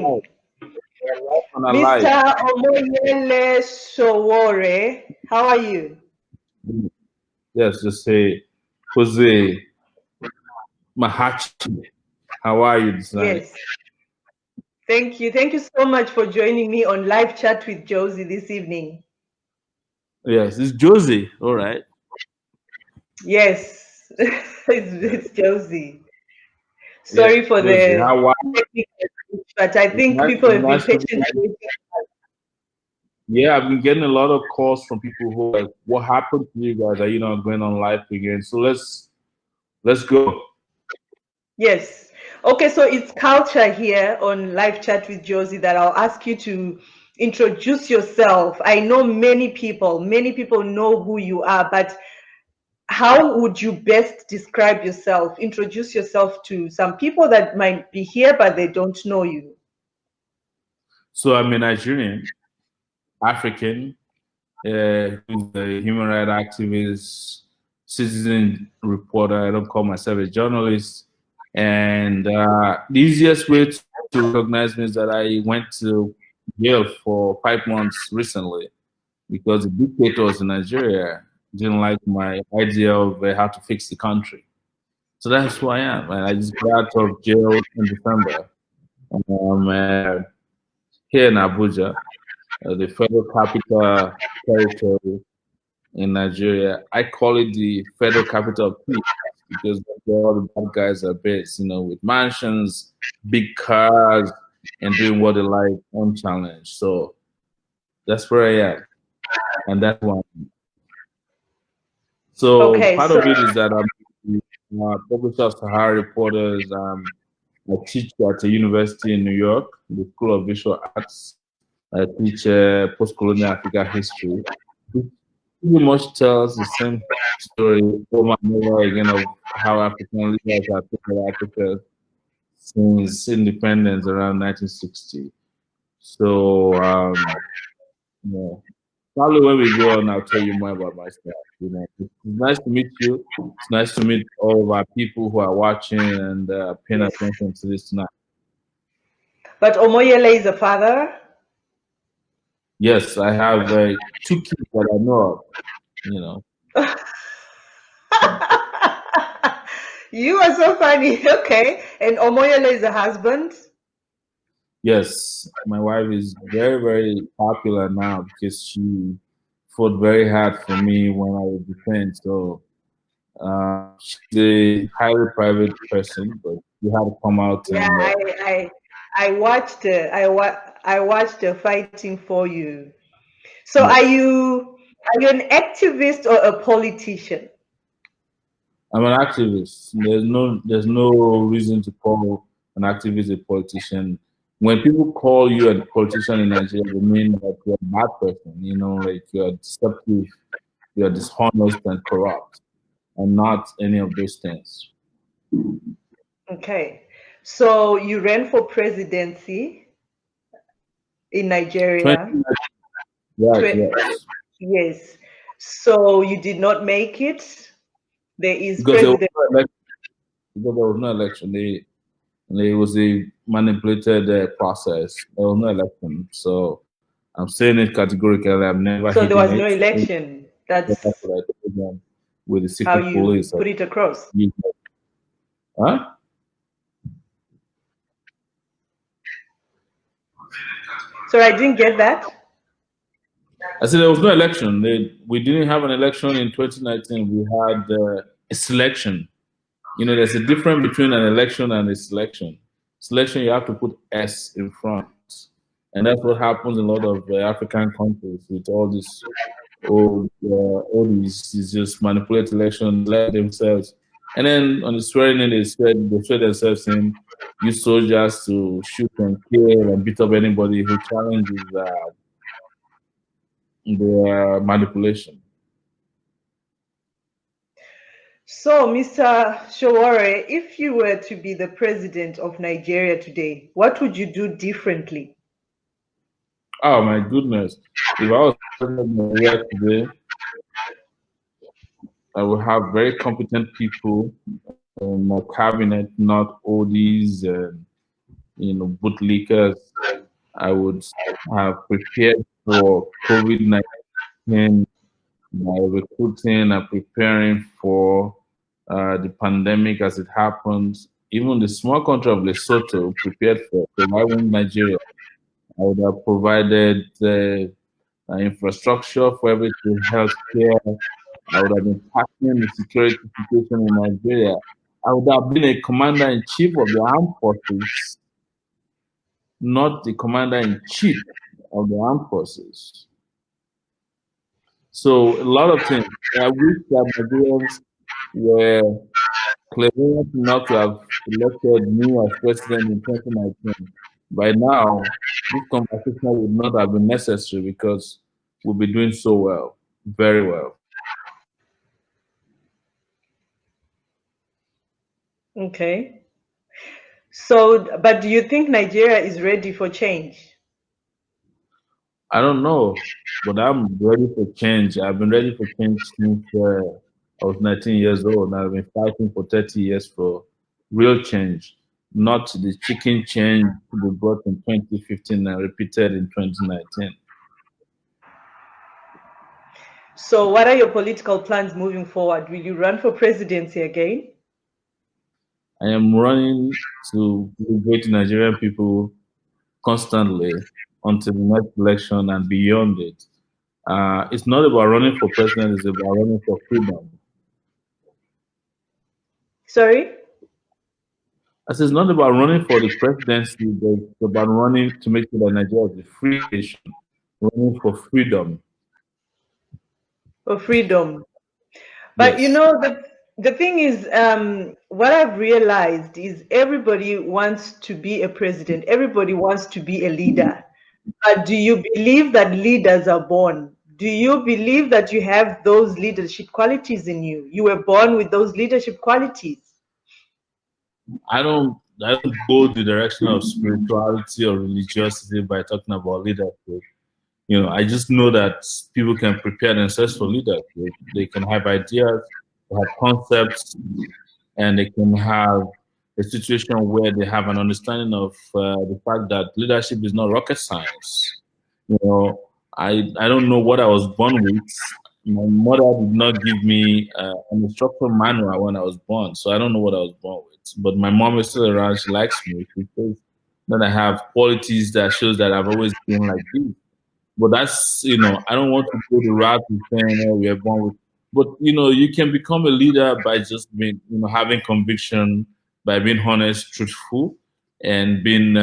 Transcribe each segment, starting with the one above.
morning, Mr. Omoyele Sowore. How are you? Yes, just say JOSEY Mahachi. How are you this night? Yes. Thank you. Thank you so much for joining me on live chat with Josie this evening. Yes, it's Josie. All right. Yes, it's Josie. Yeah, Sorry for Josie. the How are technical glitch, but I you? think people have been Nice to meet patiently you. waiting. Yeah, I've been getting a lot of calls from people who are like, "What happened to you guys? Are you not going on live again?" So let's go. Yes. Okay, so it's culture here on live chat with Josie that I'll ask you to introduce yourself. I know many people know who you are, but how would you best describe yourself? Introduce yourself to some people that might be here, but they don't know you. So I'm a Nigerian, African, who's a human rights activist, citizen reporter. I don't call myself a journalist. And the easiest way to recognize me is that I went to jail for 5 months recently because the dictators in Nigeria didn't like my idea of how to fix the country. So that's who I am. And I just got out of jail in December. I'm here in Abuja, the federal capital territory in Nigeria. I call it the federal capital of peace because that's where all the bad guys are based, with mansions, big cars, and doing what they like unchallenged. So that's where I am, and that's one. So Okay, part so of it is that I'm a publisher of Sahara Reporters. I teach at a university in New York, the School of Visual Arts. I teach post-colonial Africa history. It pretty much tells the same story over and over again of how African leaders have taken Africa since independence around 1960. So, yeah, probably when we go on, I'll tell you more about myself. It's nice to meet you. It's nice to meet all of our people who are watching and paying yes. attention to this tonight. But Omoyele is a father. Yes, I have 2 kids that I know of. You know, You are so funny. Okay. And Omoyele is a husband. yes, my wife is very, very popular now because she fought very hard for me when I was detained. So she's a highly private person, but she had to come out Yeah, and I watched I watched her fighting for you. So yes, are you an activist or a politician? I'm an activist. There's no reason to call an activist a politician. When people call you a politician in Nigeria, they mean that you're a bad person. Like you're deceptive, you're dishonest and corrupt, and not any of those things. Okay. So you ran for presidency in 20, Nigeria. right? Twe- Yes, yes. So you did not make it. There is because there was president. no election. Because there was no election. It was a manipulated process. There was no election, so I'm saying it categorically. I'm never So there hidden was no it. election. That's That's what I told them with the how secret you police. put it across. Huh? So I didn't get that. I said there was no election. We didn't have an election in 2019. We had a selection. There's a difference between an election and a selection. Selection, you have to put S in front. And that's what happens in a lot of African countries with all this oldies. Is just manipulate election, let themselves. And then on the swearing in, they swear themselves in, use soldiers to shoot and kill and beat up anybody who challenges the manipulation. So, Mr. Showore, if you were to be the president of Nigeria today, what would you do differently? Oh my goodness. If I was president of Nigeria today, I will have very competent people in my cabinet, not oldies and bootlickers. I would have prepared for COVID-19 by recruiting and preparing for the pandemic as it happens. Even the small country of Lesotho prepared for surviving Nigeria. I would have provided infrastructure for everything, healthcare. I would have been tackling the security situation in Nigeria. I would have been a commander in chief of the armed forces, not the commander in chief of the armed forces. So a lot of things. I wish that Nigerians were clairvoyant enough to have elected me as president in 2019. By now, this conversation would not have been necessary because we'll be doing so well, very well. Okay. So, but do you think Nigeria is ready for change? I don't know, but I'm ready for change. I've been ready for change since I was 19 years old. And I've been fighting for 30 years for real change, not the chicken change to be brought in 2015 and repeated in 2019. So, what are your political plans moving forward? Will you run for presidency again? I am running to liberate Nigerian people constantly until the next election and beyond it. It's not about running for president, it's about running for freedom. Sorry? I said it's not about running for the presidency, but it's about running to make sure that Nigeria is a free nation, running for freedom. For freedom. But Yes. the thing is, what I've realized is everybody wants to be a president, everybody wants to be a leader. But do you believe that leaders are born? Do you believe that you have those leadership qualities in you? You were born with those leadership qualities. I don't go the direction of spirituality or religiosity by talking about leadership. I just know that people can prepare themselves for leadership. They can have ideas, they have concepts, and they can have a situation where they have an understanding of the fact that leadership is not rocket science. You know, I don't know what I was born with. My mother did not give me an instruction manual when I was born, so I don't know what I was born with. But my mom is still around. She likes me. She says that I have qualities that shows that I've always been like this. But that's, I don't want to go the route of saying, oh, we are born with. But, you can become a leader by just being, having conviction, by being honest, truthful, and being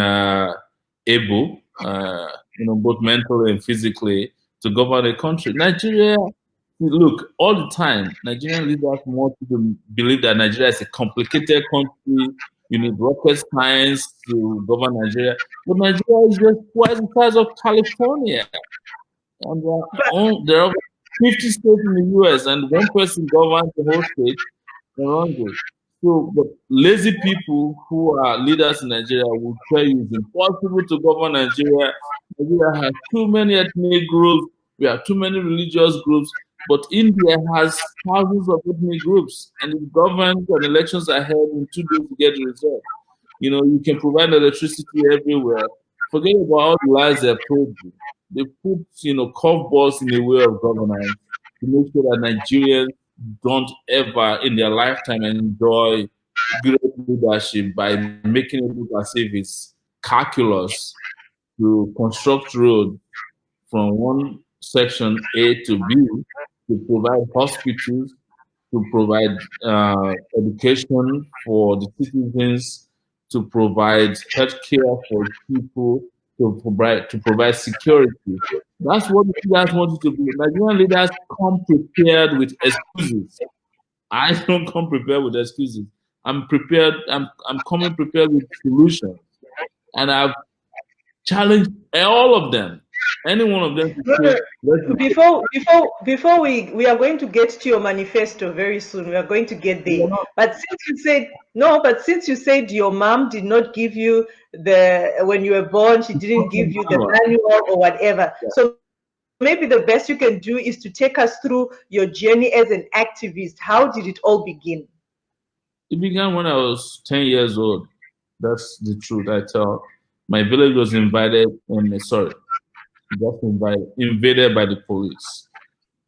able, both mentally and physically to govern a country. Nigeria, look, all the time, Nigerian leaders want to believe that Nigeria is a complicated country. You need rocket science to govern Nigeria. But Nigeria is just twice the size of California. And there are 50 states in the US, and one person governs the whole state around it. So, but lazy people who are leaders in Nigeria will tell you it's impossible to govern Nigeria. Nigeria has too many ethnic groups, we have too many religious groups, but India has thousands of ethnic groups, and it governs and elections are held in 2 days to get the result. You can provide electricity everywhere. Forget about all the lies they've told you. They put, curveballs in the way of governance to make sure that Nigerians don't ever in their lifetime enjoy great leadership by making it look as if it's calculus to construct roads from one section A to B, to provide hospitals, to provide education for the citizens, to provide healthcare for people, to provide security. That's what the leaders want you to be. Nigerian leaders come prepared with excuses. I don't come prepared with excuses. I'm prepared. I'm coming prepared with solutions, and I've challenged all of them. Any one of them to No, say, let's no, before we are going to get to your manifesto very soon. We are going to get we there. are not But since you said no, but since you said your mom did not give you the when you were born, she didn't give you the manual. manual or whatever. So maybe the best you can do is to take us through your journey as an activist. How did it all begin? It began when I was 10 years old. That's the truth I tell. My village was invaded by the police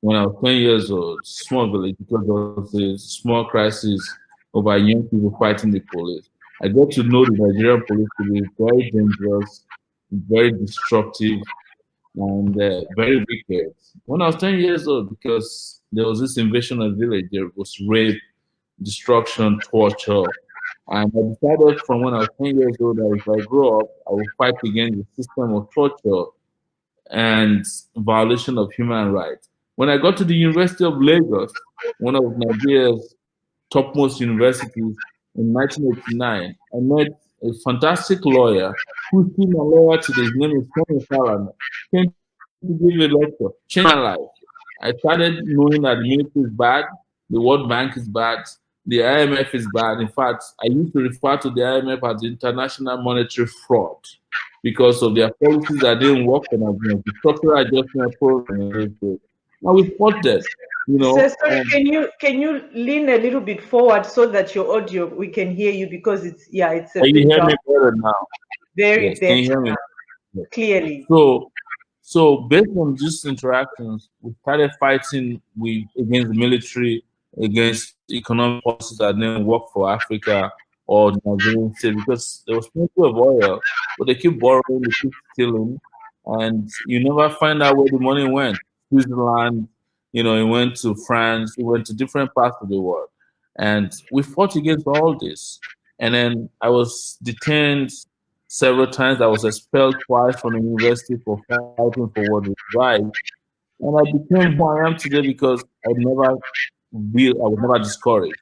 when I was 10 years old, small village, because there was a small crisis over young people fighting the police. I got to know the Nigerian police to be very dangerous, very destructive, and very wicked. When I was 10 years old, because there was this invasion of village, there was rape, destruction, torture. And I decided from when I was 10 years old that if I grow up, I will fight against the system of torture and violation of human rights. When I got to the University of Lagos, one of Nigeria's topmost universities, in 1989, I met a fantastic lawyer who's still my lawyer today. His name is Tony Farron. Came to give a lecture, changed my life. I started knowing that the military is bad, the World Bank is bad, the IMF is bad. In fact, I used to refer to the IMF as the International Monetary Fraud because of their policies that didn't work for Nigeria, the structural adjustment program and everything. Now we fought that, you So know. sorry, can you lean a little bit forward so that your audio we can hear you, because it's a Can you bit hear me better now? very Yes, can you better hear me? now, Yes. clearly. So, so based on these interactions, we started fighting against the military, against economic policies that didn't work for Africa or the Nigerian state because there was plenty of oil, but they keep borrowing, they keep stealing, and you never find out where the money went. Switzerland, it went to France, it went to different parts of the world, and we fought against all this. And then I was detained several times. I was expelled twice from the university for fighting for what was right. And I became who I am today because I was never discouraged.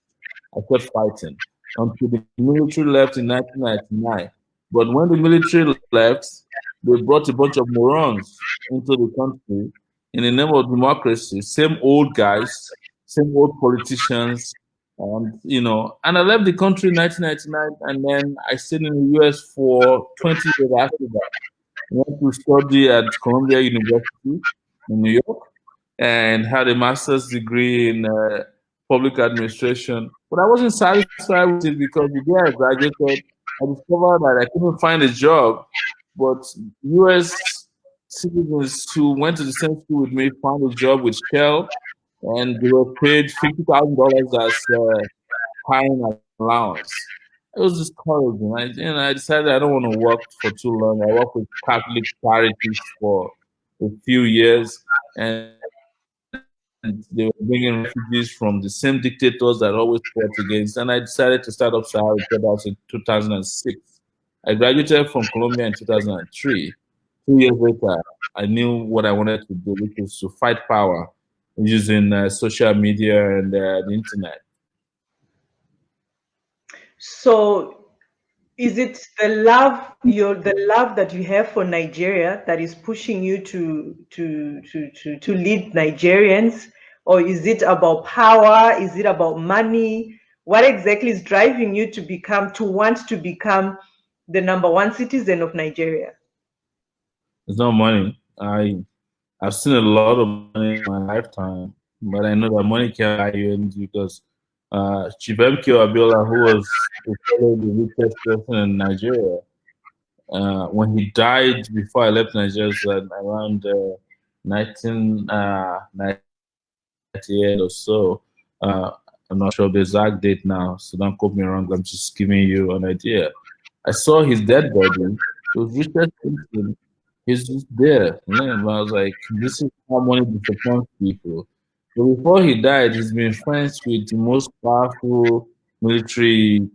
I kept fighting until the military left in 1999. But when the military left, they brought a bunch of morons into the country in the name of democracy. Same old guys, same old politicians, and I left the country in 1999, and then I stayed in the US for 20 years after that. I went to study at Columbia University in New York and had a master's degree in public administration. But I wasn't satisfied with it because the day I graduated, I discovered that I couldn't find a job. But US citizens who went to the same school with me found a job with Shell, and they were paid $50,000 as hiring allowance. It was discouraging. I decided I don't want to work for too long. I worked with Catholic charities for a few years, and they were bringing refugees from the same dictators that always fought against. And I decided to start up Sahara Clubhouse in 2006. I graduated from Columbia in 2003. 2 years later, I knew what I wanted to do, which is to fight power using social media and the internet. So is it the love that you have for Nigeria that is pushing you to lead Nigerians, or is it about power? Is it about money? What exactly is driving you want to become the number one citizen of Nigeria? It's not money. I've seen a lot of money in my lifetime, but I know that money can't buy you anything because Chief MK Abiola, who was the richest person in Nigeria, when he died before I left Nigeria, was around 1998 or so. I'm not sure the exact date now, so don't quote me wrong. I'm just giving you an idea. I saw his dead body. It was Richard Kingston. He's just there. I was like, this is how money disappoints people. So before he died, he's been friends with the most powerful military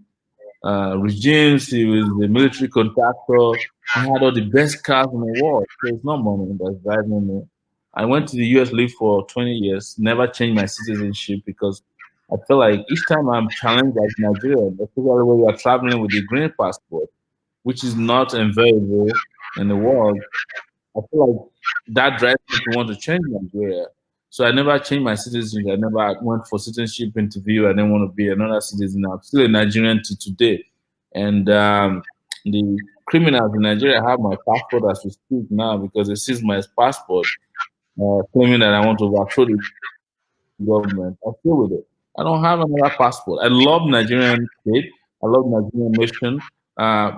regimes. He was the military contractor. He had all the best cars in the world. So it's not money that's driving me. I went to the US, lived for 20 years, never changed my citizenship because I feel like each time I'm challenged like Nigeria, especially when you are traveling with the green passport, which is not available in the world, I feel like that drives me to want to change Nigeria. So I never changed my citizenship. I never went for citizenship interview. I didn't want to be another citizen. I'm still a Nigerian to today. And the criminals in Nigeria have my passport as we speak now because they seized my passport, claiming that I want to overthrow the government. I still with it. I don't have another passport. I love Nigerian state. I love Nigerian mission.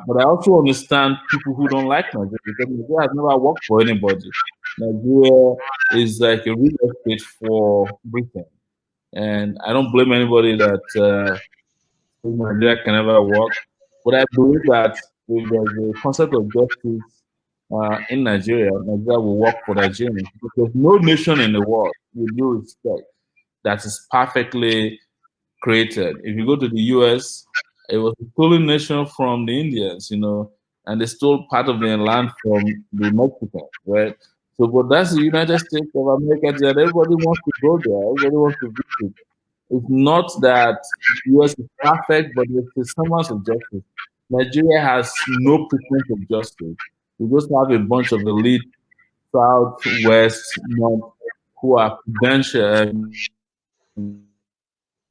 But I also understand people who don't like Nigeria because Nigeria has never worked for anybody. Nigeria is like a real estate for Britain. And I don't blame anybody that Nigeria can never work. But I believe that if there's a concept of justice in Nigeria, Nigeria will work for Nigerians. Because there's no nation in the world, with due respect, that is perfectly created. If you go to the US, it was a stolen nation from the Indians, and they stole part of their land from the Mexicans, right? So, but that's the United States of America, that everybody wants to go there, everybody wants to visit. It's not that US is perfect, but it's a semblance of justice. Nigeria has no pretense of justice. We just have a bunch of elite south, west, north who are prudential,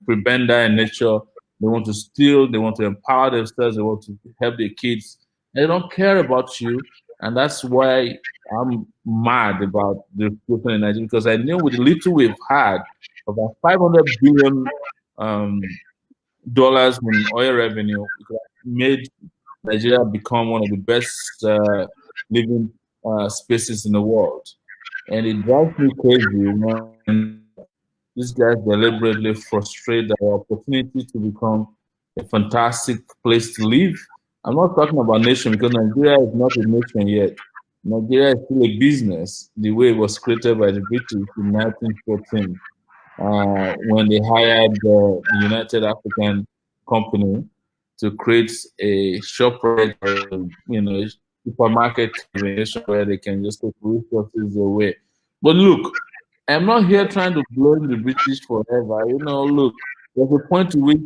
prebenda in nature. They want to steal, they want to empower themselves, they want to help their kids. They don't care about you. And that's why I'm mad about the situation in Nigeria because I knew with the little we've had, about 500 billion dollars in oil revenue, we could have made Nigeria become one of the best living spaces in the world. And it drives me crazy when these guys deliberately frustrate the opportunity to become a fantastic place to live. I'm not talking about nation because Nigeria is not a nation yet. Nigeria is still a business, the way it was created by the British in 1914 when they hired the United African Company to create a ShopRite or a supermarket combination where they can just take resources away. But look, I'm not here trying to blame the British forever. Look, there's a point to which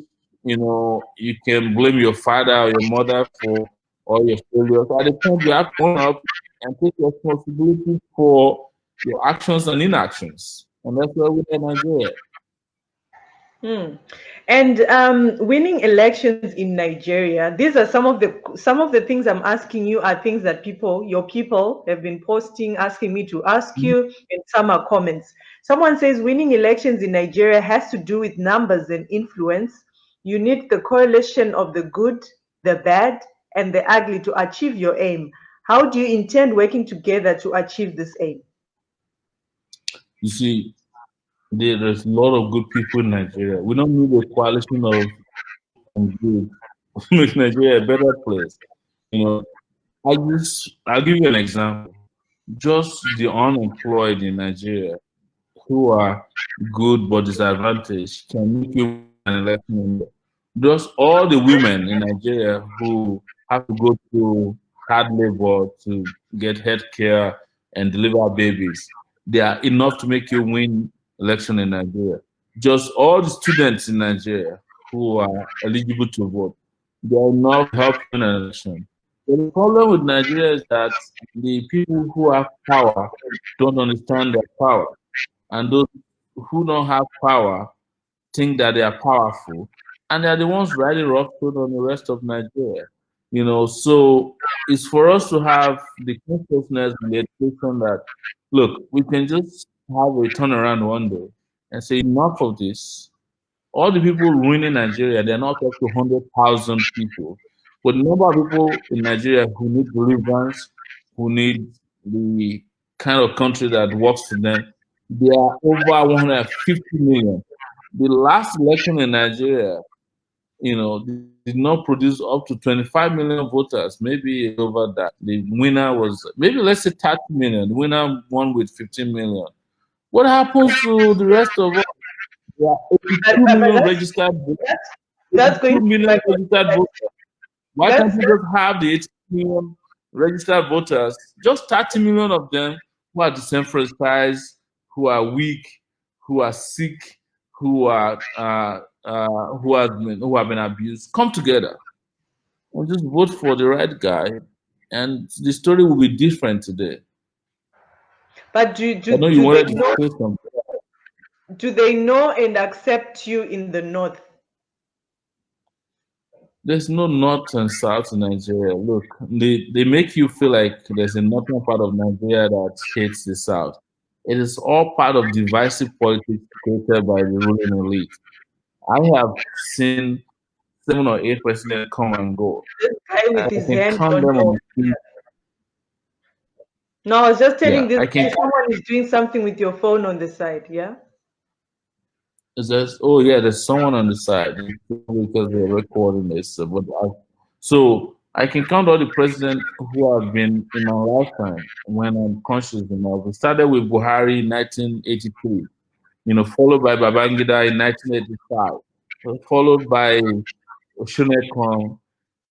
you can blame your father or your mother for all your failures. At the point you have to own up and take responsibility for your actions and inactions. And that's where we are in Nigeria. Hmm. And winning elections in Nigeria, these are some of the things I'm asking you are things that your people have been posting, asking me to ask you, and some are comments. Someone says winning elections in Nigeria has to do with numbers and influence. You need the correlation of the good, the bad, and the ugly to achieve your aim. How do you intend working together to achieve this aim? You see, there's a lot of good people in Nigeria. We don't need a coalition of and good to make Nigeria a better place. You know, I'll give you an example. Just the unemployed in Nigeria who are good but disadvantaged can make you win an election. Just all the women in Nigeria who have to go through hard labor to get health care and deliver babies, they are enough to make you win election in Nigeria. Just all the students in Nigeria who are eligible to vote, they are enough to help you win an election. But the problem with Nigeria is that the people who have power don't understand their power, and those who don't have power think that they are powerful, and they are the ones riding roughshod on the rest of Nigeria. So it's for us to have the consciousness and the education that look, we can just have a turnaround one day and say enough of this. All the people ruining Nigeria, they're not up to 100,000 people. But the number of people in Nigeria who need deliverance, who need the kind of country that works for them, they are over 150 million. The last election in Nigeria, did not produce up to 25 million voters, maybe over that. The winner was maybe let's say 30 million. The winner won with 15 million. What happens to the rest of us? There are But, 82 but, but million that's registered voters. that's that's going 82 to be my million registered question. voters. Why can't That's you just have the 80 million registered voters? Just 30 million of them who are disenfranchised, who are weak, who are sick, who have been abused. Come together and just vote for the right guy, and the story will be different today. but do I do know you do they wanted to know say something. do they know and accept you in the north? There's no north and south in Nigeria. Look, they make you feel like there's a northern part of Nigeria that hates the south. It is all part of divisive politics created by the ruling elite. I have seen 7 or 8 presidents come and go. This guy with I his can hand count on them your. on my. No, I was just telling Yeah, this I guy can. someone is doing something with your phone on the side. Yeah. There's, oh yeah, there's someone on the side because they're recording this. So I can count all the presidents who have been in my lifetime when I'm conscious enough. We started with Buhari in 1983, followed by Babangida in 1985, followed by Oshunekon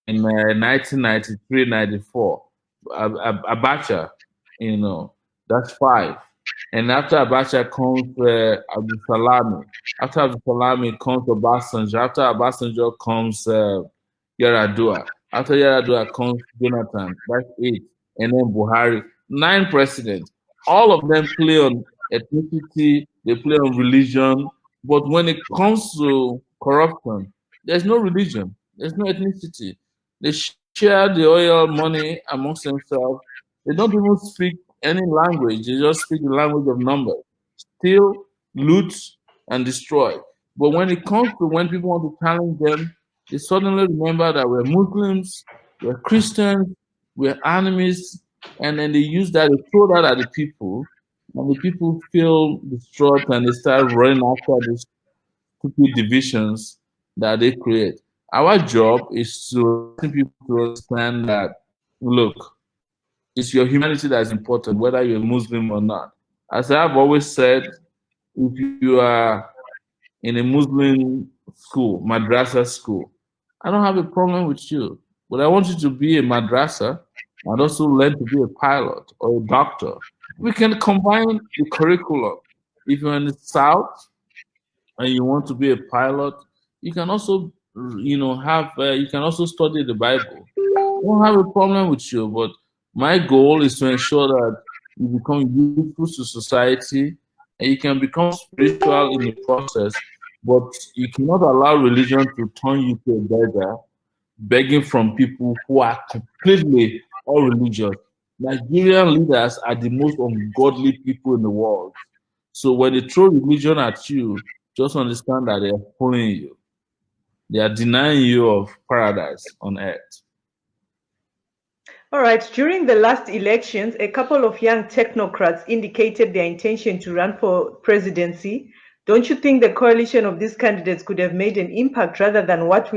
in 1993, 94. Abacha, that's 5. And after Abacha comes Abdul Salami. After Abdul Salami comes Obasanjo. After Obasanjo comes Yaradua. After Yaradua comes Jonathan. That's 8. And then Buhari. 9 presidents. All of them play on ethnicity, they play on religion. But when it comes to corruption, there's no religion, there's no ethnicity. They share the oil money amongst themselves. They don't even speak any language. They just speak the language of numbers. Steal, loot, and destroy. But when it comes to when people want to challenge them, they suddenly remember that we're Muslims, we're Christians, we're animists, and then they use that, they throw that at the people, and the people feel distraught and they start running after these stupid divisions that they create. Our job is to let people to understand that, look, it's your humanity that's important, whether you're Muslim or not. As I've always said, if you are in a Muslim school, madrasa school, I don't have a problem with you. But I want you to be a madrasa and also learn to be a pilot or a doctor. We can combine the curriculum. If you're in the South and you want to be a pilot, you can also, have, you can also study the Bible. I don't have a problem with you, but my goal is to ensure that you become useful to society and you can become spiritual in the process, but you cannot allow religion to turn you to a beggar, begging from people who are completely all religious. Nigerian leaders are the most ungodly people in the world. So when they throw religion at you, just understand that they are fooling you. They are denying you of paradise on earth. All right. During the last elections, a couple of young technocrats indicated their intention to run for presidency. Don't you think the coalition of these candidates could have made an impact rather than what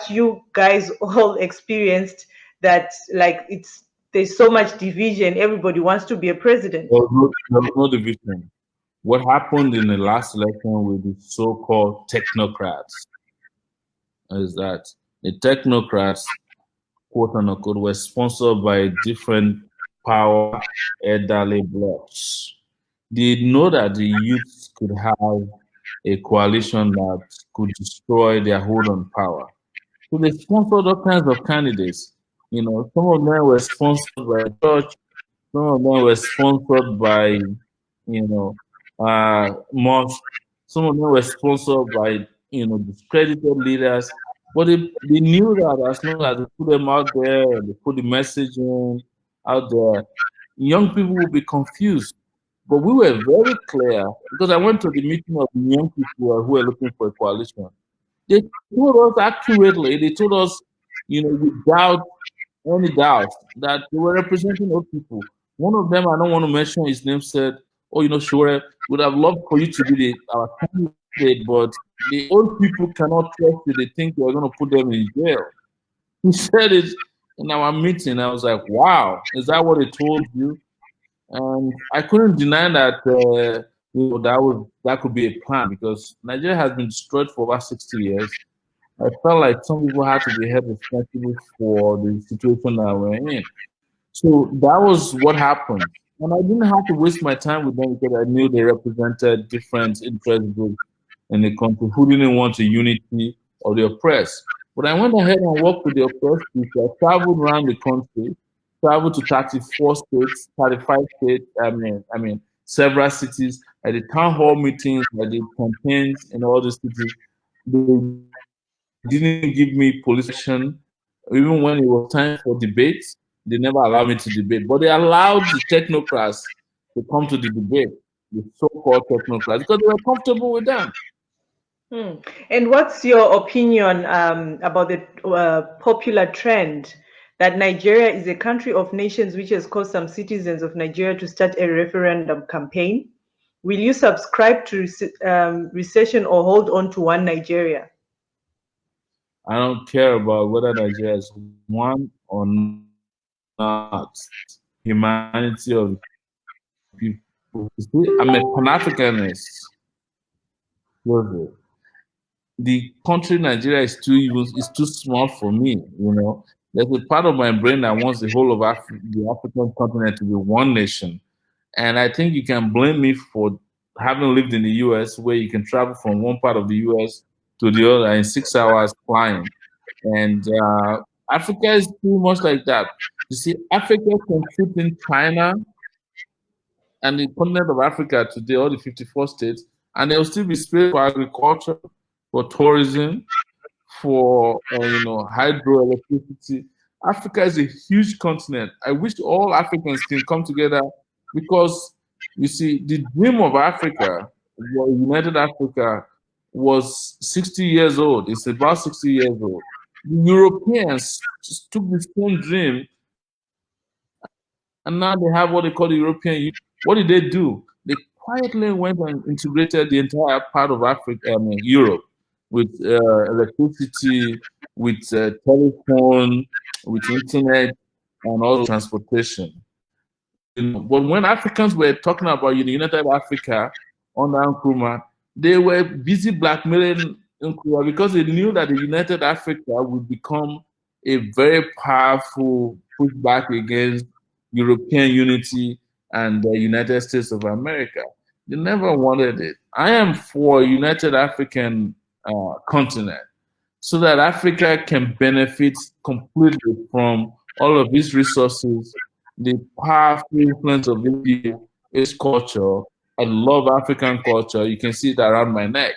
you guys all experienced? That like there's so much division. Everybody wants to be a president. There was no division. What happened in the last election with the so-called technocrats is that the technocrats, quote unquote, were sponsored by different power elderly blocks. They know that the youth could have a coalition that could destroy their hold on power. So they sponsored all kinds of candidates. Some of them were sponsored by church, some of them were sponsored by, mosque. Some of them were sponsored by, discredited leaders. But they knew that as long as they put them out there and they put the message out there, young people will be confused. But we were very clear because I went to the meeting of young people who were looking for a coalition. They told us accurately, they told us, without any doubt, that they were representing old people. One of them, I don't want to mention his name, said, "Oh, Shure, would have loved for you to be our candidate, but the old people cannot trust you. They think you're going to put them in jail." He said it in our meeting. I was like, wow, is that what they told you? And I couldn't deny that that could be a plan because Nigeria has been destroyed for over 60 years. I felt like some people had to be held responsible for the situation that we're in. So that was what happened. And I didn't have to waste my time with them because I knew they represented different interest groups in the country who didn't want the unity of the oppressed. But I went ahead and worked with the oppressed people. I traveled around the country, traveled to 34 states, 35 states, several cities. I did town hall meetings, I did campaigns in all the cities. They didn't give me police action. Even when it was time for debate, they never allowed me to debate. But they allowed the technocrats to come to the debate, the so-called technocrats, because they were comfortable with them. And what's your opinion about the popular trend that Nigeria is a country of nations, which has caused some citizens of Nigeria to start a referendum campaign? Will you subscribe to recession or hold on to one Nigeria? I don't care about whether Nigeria is one or not. Humanity of people. You see, I'm a Pan-Africanist. The country Nigeria is too small for me. There's a part of my brain that wants the whole of the African continent to be one nation, and I think you can blame me for having lived in the U.S., where you can travel from one part of the U.S. to the other in 6 hours flying, and Africa is pretty much like that. You see, Africa can fit in China and the continent of Africa today, all the 54 states, and there will still be space for agriculture, for tourism, for hydroelectricity. Africa is a huge continent. I wish all Africans can come together, because you see, the dream of Africa, United Africa, was 60 years old. It's about 60 years old. The Europeans just took the same dream, and now they have what they call the European Union. What did they do? They quietly went and integrated the entire part of Africa, Europe, with electricity, with telephone, with internet, and all transportation. But when Africans were talking about United Africa under Nkrumah, they were busy blackmailing Nkrumah, because they knew that the United Africa would become a very powerful pushback against European unity and the United States of America. They never wanted it. I am for a United African continent, so that Africa can benefit completely from all of these resources, the powerful influence of these people, its culture. I love African culture. You can see it around my neck.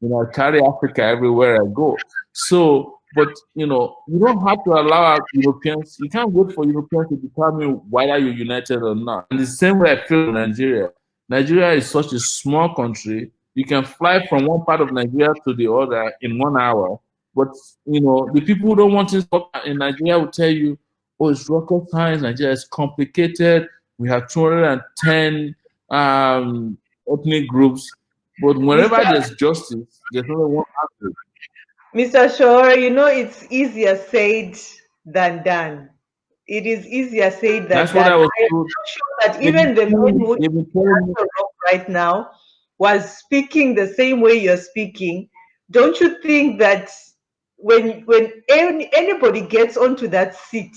I carry Africa everywhere I go. So, but you don't have to allow Europeans. You can't wait for Europeans to determine whether you're united or not. And the same way I feel in Nigeria. Nigeria is such a small country. You can fly from one part of Nigeria to the other in 1 hour. But the people who don't want to talk in Nigeria will tell you, "Oh, it's rocket science. Nigeria is complicated. We have 210 ethnic groups." But wherever Mr. there's justice, there's only one answer. Mr. Shore, it's easier said than done. It is easier said than That's what done. I was I am told. sure that even the man who is They've been telling me. right now was speaking the same way you're speaking. Don't you think that when anybody gets onto that seat,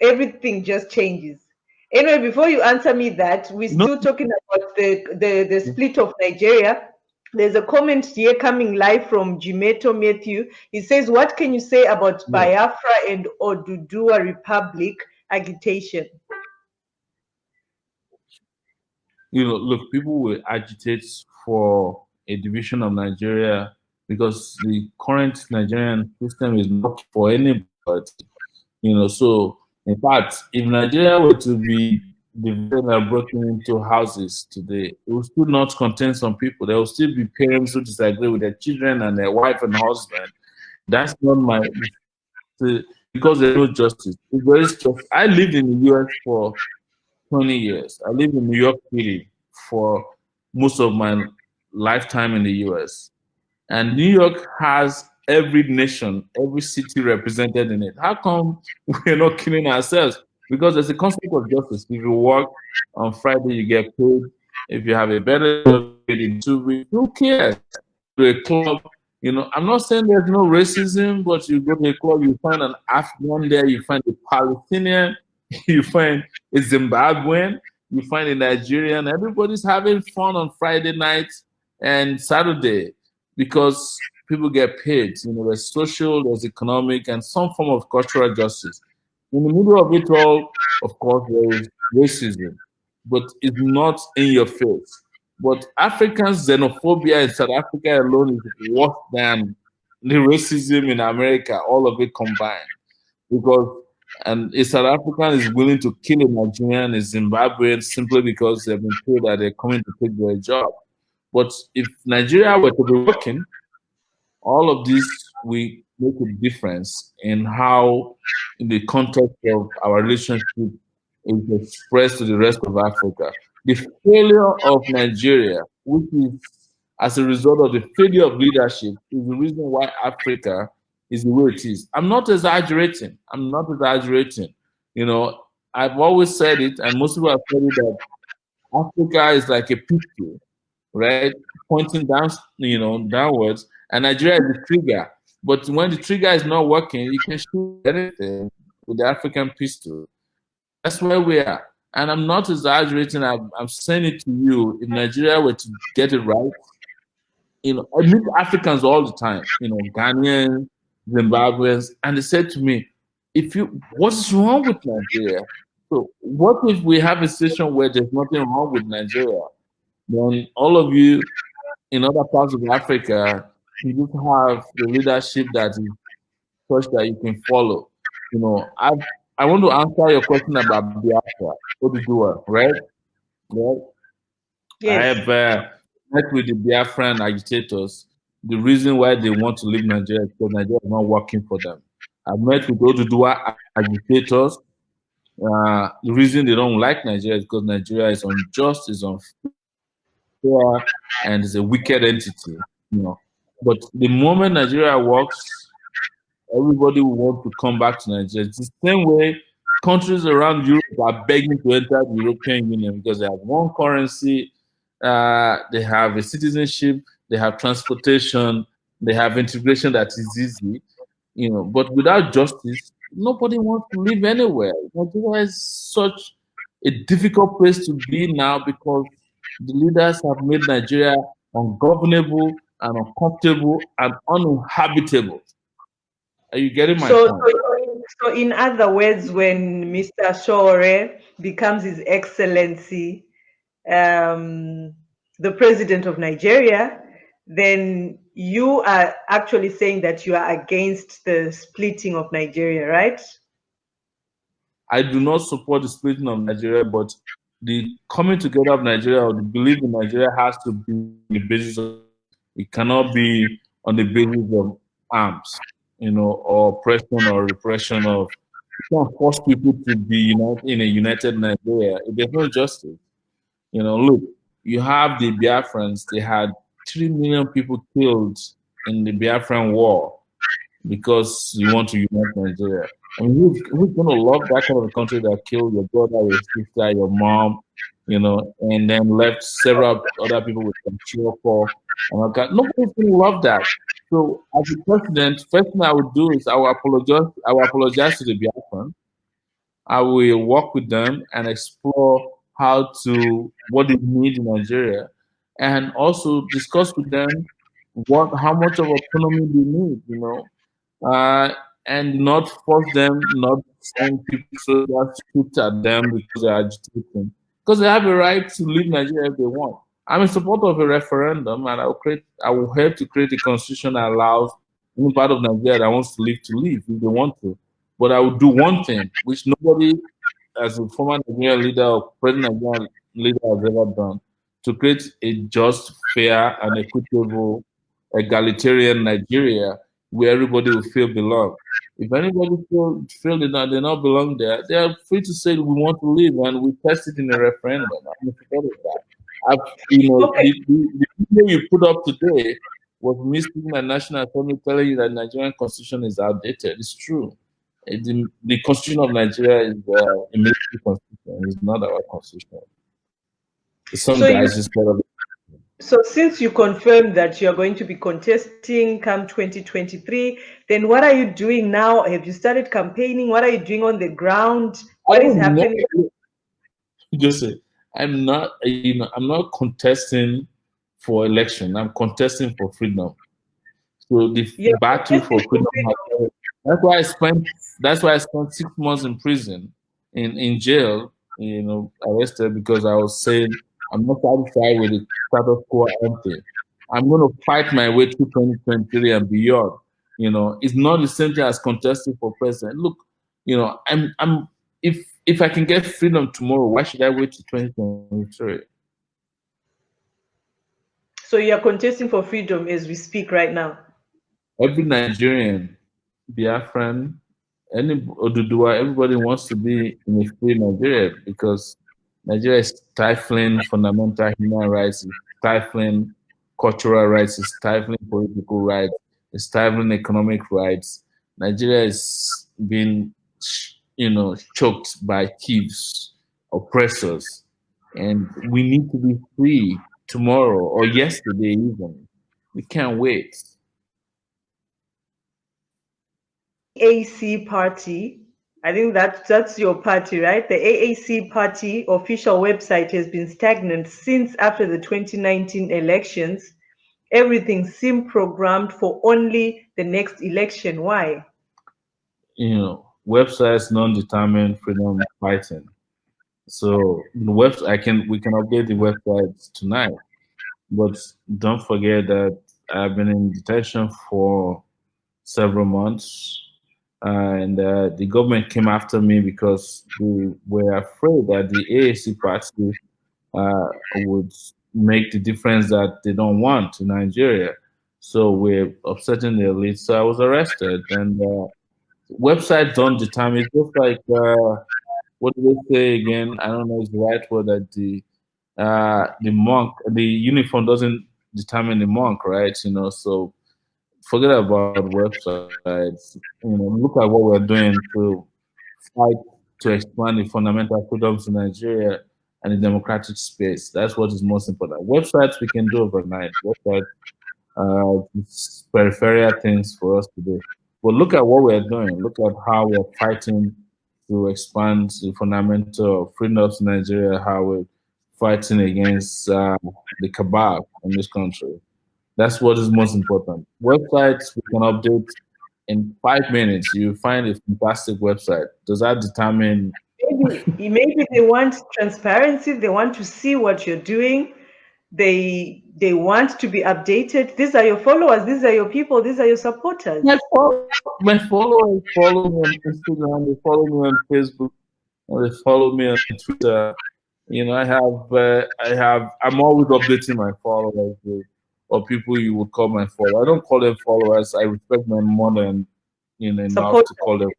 everything just changes? Anyway, before you answer me that, we're You know, still talking about the split of Nigeria. There's a comment here coming live from Jimeto Matthew. He says, "What can you say about yeah. Biafra and Oduduwa Republic agitation?" Look, people will agitate for a division of Nigeria because the current Nigerian system is not for anybody. So in fact, if Nigeria were to be divided and broken into houses today, it will still not contain some people. There will still be parents who disagree with their children and their wife and husband. That's not because there's no justice. If there is justice, I lived in the US for 20 years. I lived in New York City for most of my lifetime in the US. And New York has every nation, every city represented in it. How come we're not killing ourselves? Because there's a concept of justice. If you work on Friday, you get paid. If you have a better job, you get in 2 weeks. Who cares? To a club, I'm not saying there's no racism, but you go to a club, you find an Afghan there, you find a Palestinian, you find a Zimbabwean, you find a Nigerian. Everybody's having fun on Friday nights and Saturday because people get paid. There's social, there's economic, and some form of cultural justice. In the middle of it all, of course, there is racism, but it's not in your face. But African xenophobia in South Africa alone is worse than the racism in America, all of it combined. Because a South African is willing to kill a Nigerian, a Zimbabwean, simply because they've been told that they're coming to take their job. But if Nigeria were to be working, all of this will make a difference in how, in the context of our relationship, is expressed to the rest of Africa. The failure of Nigeria, which is as a result of the failure of leadership, is the reason why Africa is the way it is. I'm not exaggerating. I'm not exaggerating. You know, I've always said it, and most people have said it, that Africa is like a picture, right? Pointing down, downwards, and Nigeria is the trigger. But when the trigger is not working, you can shoot anything with the African pistol. That's where we are. And I'm not exaggerating. I'm saying it to you. If Nigeria were to get it right, I meet Africans all the time, Ghanaians, Zimbabweans, and they said to me, what's wrong with Nigeria? So what if we have a situation where there's nothing wrong with Nigeria? Then all of you in other parts of Africa, you just have the leadership that is such that you can follow. I want to answer your question about Biafra, Oduduwa, right? Right. I Yes. have met with the Biafran agitators. The reason why they want to leave Nigeria is because Nigeria is not working for them. I've met with Oduduwa agitators. The reason they don't like Nigeria is because Nigeria is unjust, is unfair, and is a wicked entity. But the moment Nigeria works, everybody will want to come back to Nigeria. It's the same way countries around Europe are begging to enter the European Union because they have one currency, they have a citizenship, they have transportation, they have integration that is easy. But without justice, nobody wants to live anywhere. Nigeria is such a difficult place to be now because the leaders have made Nigeria ungovernable and uncomfortable and uninhabitable. Are you getting my So, point? so in other words, when Mr. SOWORE becomes His Excellency, the President of Nigeria, then you are actually saying that you are against the splitting of Nigeria, right? I do not support the splitting of Nigeria, but the coming together of Nigeria, or the belief in Nigeria, has to be on the basis of, it cannot be on the basis of arms, or oppression or repression of. You can't force people to be united in a united Nigeria. There's no justice. Look, you have the Biafrans. They had 3 million people killed in the Biafran War because you want to unite Nigeria. I mean, who's going to love that kind of a country that killed your brother, your sister, your mom, and then left several other people with control for, and all that? Nobody's going to love that. So, as a president, first thing I would do is I will apologize. I will apologize to the Biafran. I will work with them and explore what they need in Nigeria, and also discuss with them how much of autonomy they need. Uh, and not force them, not send people soldiers to shoot at them because they're agitating. Because they have a right to leave Nigeria if they want. I'm in support of a referendum, and I will help to create a constitution that allows any part of Nigeria that wants to leave if they want to. But I will do one thing, which nobody, as a former Nigerian leader or present Nigerian leader, has ever done, to create a just, fair, and equitable, egalitarian Nigeria where everybody will feel belong. If anybody feel they not belong there, they are free to say we want to leave, and we test it in a referendum. I'm in support of that. Okay. The video you put up today was me speaking at National Assembly telling you that Nigerian constitution is outdated. It's true. The constitution of Nigeria is a military constitution. It's not our constitution. Some So you guys just got So since you confirmed that you're going to be contesting come 2023, then what are you doing now? Have you started campaigning? What are you doing on the ground? I What is don't know. happening? Joseph, I'm not contesting for election. I'm contesting for freedom. So the You're battle contesting for for freedom. freedom. That's why I spent. That's why I spent 6 months in prison, in jail. Arrested because I was saying I'm not satisfied with the status quo ante. I'm going to fight my way through 2023 and beyond. It's not the same thing as contesting for president. Look, I'm if I can get freedom tomorrow, why should I wait till 2023? So you're contesting for freedom as we speak right now. Every Nigerian, Biafran, any Oduduwa, everybody wants to be in a free Nigeria because Nigeria is stifling fundamental human rights, is stifling cultural rights, is stifling political rights, is stifling economic rights. Nigeria is being, choked by thieves, oppressors, and we need to be free tomorrow or yesterday even. We can't wait. AAC party. I think that's your party, right? The AAC party official website has been stagnant since after the 2019 elections. Everything seemed programmed for only the next election. Why? Websites non-determined freedom fighting. So the web we can update the website tonight, but don't forget that I've been in detention for several months, and the government came after me because they were afraid that the AAC party would make the difference that they don't want in Nigeria. So we're upsetting the elite. So I was arrested, and websites don't determine. It's just like what do they say again? I don't know. It's the right word that the uniform doesn't determine the monk, right? So forget about websites. Look at what we're doing to fight to expand the fundamental freedoms in Nigeria and the democratic space. That's what is most important. Websites we can do overnight. Websites, it's peripheral things for us to do. But look at what we're doing. Look at how we're fighting to expand the fundamental freedoms in Nigeria, how we're fighting against the cabal in this country. That's what is most important. Websites we can update in 5 minutes. You find a fantastic website. Does that determine? Maybe they want transparency. They want to see what you're doing. They want to be updated. These are your followers. These are your people. These are your supporters. My followers follow me on Instagram. They follow me on Facebook. Or they follow me on Twitter. I'm always updating my followers or people you would call my followers. I don't call them followers. I respect them more than enough to call them.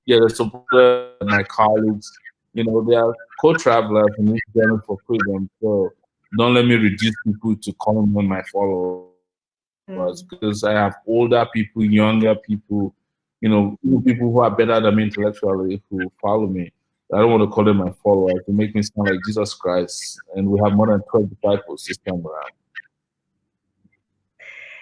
Yeah, the supporters, my colleagues. They are co-travelers in this journey for freedom. So don't let me reduce people to calling them my followers because I have older people, younger people, even people who are better than me intellectually who follow me. I don't want to call them my followers. They make me sound like Jesus Christ, and we have more than 12 disciples this time around.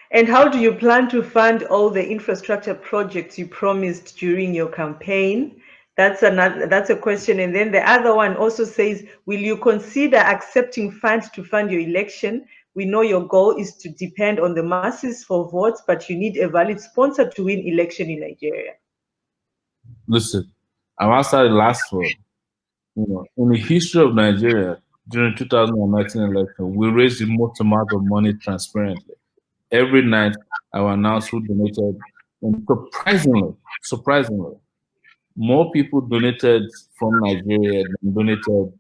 And how do you plan to fund all the infrastructure projects you promised during your campaign? That's a question. And then the other one also says, will you consider accepting funds to fund your election? We know your goal is to depend on the masses for votes, but you need a valid sponsor to win election in Nigeria. Listen, I'm outside the last one. In the history of Nigeria, during 2019 election, we raised the most amount of money transparently. Every night, I will announce who donated, and surprisingly, more people donated from Nigeria than donated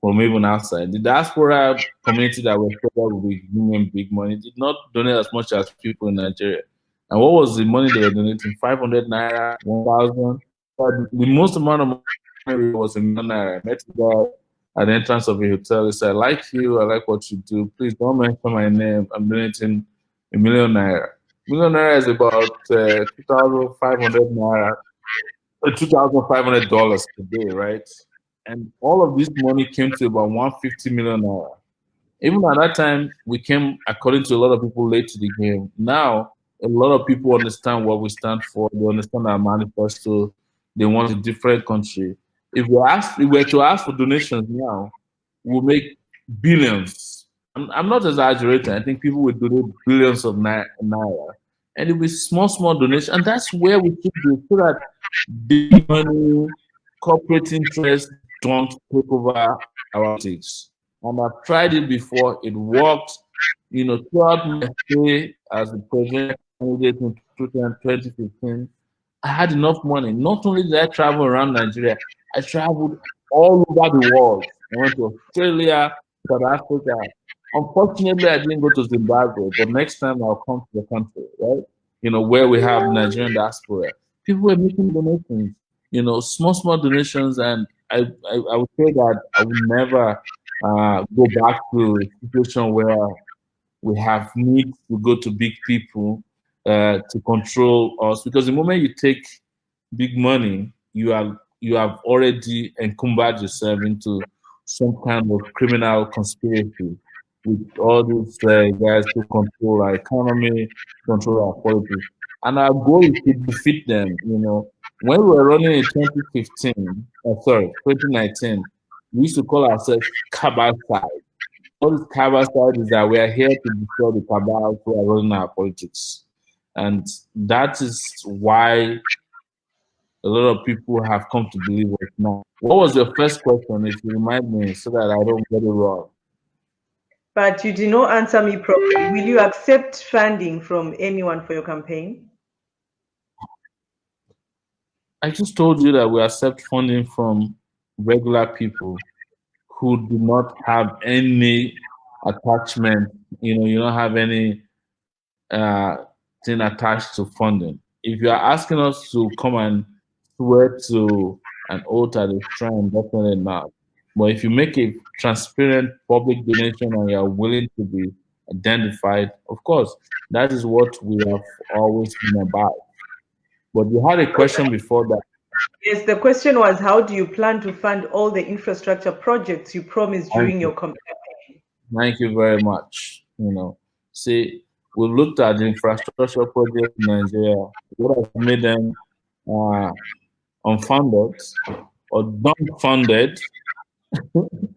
from even outside. The diaspora community that were spread out with giving big money did not donate as much as people in Nigeria. And what was the money they were donating? 500 naira, 1,000. But the most amount of money was a million naira. I met a guy at the entrance of a hotel. He said, I like you, I like what you do. Please don't mention my name. I'm donating a million naira. Million naira is about 2,500 naira, $2,500 today, right? And all of this money came to about 150 million naira. Even at that time, we came, according to a lot of people, late to the game. Now, a lot of people understand what we stand for. They understand our manifesto. They want a different country. If we were to ask for donations now, we'll make billions. I'm not exaggerating. I think people will donate billions of naira. And it'll be small donations. And that's where we should be, so that big money, corporate interests don't take over our politics. And I've tried it before. It worked. Throughout my stay as the president candidate in 2015, I had enough money. Not only did I travel around Nigeria, I traveled all over the world. I went to Australia, South Africa, Unfortunately, I didn't go to Zimbabwe, but next time I'll come to the country, right? Where we have Nigerian diaspora. People were making donations, small donations, and I would say that I would never go back to a situation where we have need to go to big people to control us, because the moment you take big money, you have already encumbered yourself into some kind of criminal conspiracy with all these guys who control our economy, control our politics, and our goal is to defeat them. When we were running in 2015, sorry, 2019, we used to call ourselves Cabal Side. All this cabal side is that we are here to destroy the cabals who are running our politics. And that is why a lot of people have come to believe us now. What was your first question, if you remind me, so that I don't get it wrong? But you did not answer me properly. Will you accept funding from anyone for your campaign? I just told you that we accept funding from regular people who do not have any attachment. You don't have any thing attached to funding. If you are asking us to come and swear to an oath at a shrine, definitely not. But if you make a transparent public donation and you are willing to be identified, of course, that is what we have always been about. But you had a question before that. Yes, the question was, how do you plan to fund all the infrastructure projects you promised Thank during you. your campaign? Thank you very much. See, we looked at the infrastructure projects in Nigeria. What has made them uh, unfunded or dumbfounded?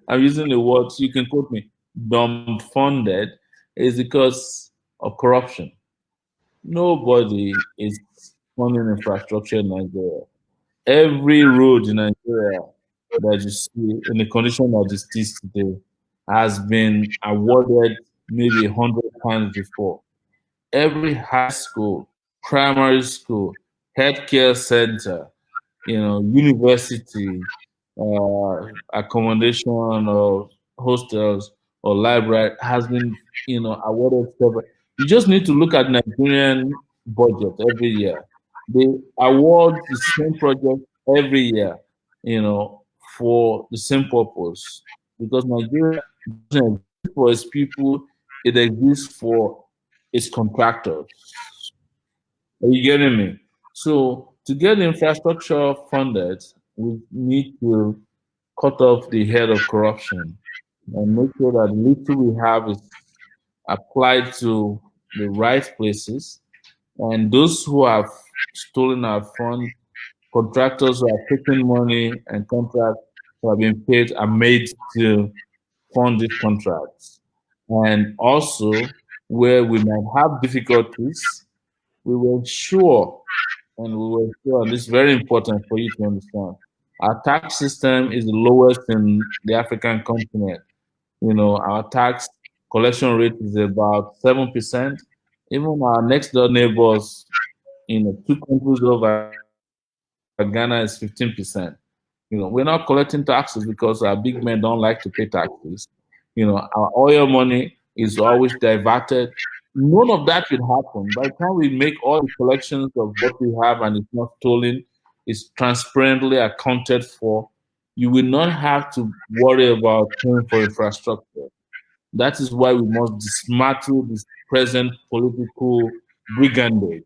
I'm using the words, you can quote me, dumbfounded, is because of corruption. Nobody is funding infrastructure in Nigeria. Every road in Nigeria that you see in the condition that it is today has been awarded maybe 100 times before. Every high school, primary school, healthcare center, university, accommodation or hostels or library has been, awarded several. You just need to look at Nigerian budget every year. They award the same project every year, for the same purpose. Because Nigeria doesn't exist for its people, it exists for its contractors. Are you getting me? So to get infrastructure funded, we need to cut off the head of corruption and make sure that little we have is applied to the right places. And those who have stolen our fund, contractors who have taken money and contracts who have been paid are made to fund these contracts. And also, where we might have difficulties, we will ensure, and we will ensure, and this is very important for you to understand, our tax system is the lowest in the African continent. Our tax collection rate is about 7%. Even our next door neighbors, two countries over Ghana is 15%. We're not collecting taxes because our big men don't like to pay taxes. Our oil money is always diverted. None of that will happen. By the time we make all the collections of what we have and it's not stolen, it's transparently accounted for, you will not have to worry about paying for infrastructure. That is why we must dismantle this present political brigandage,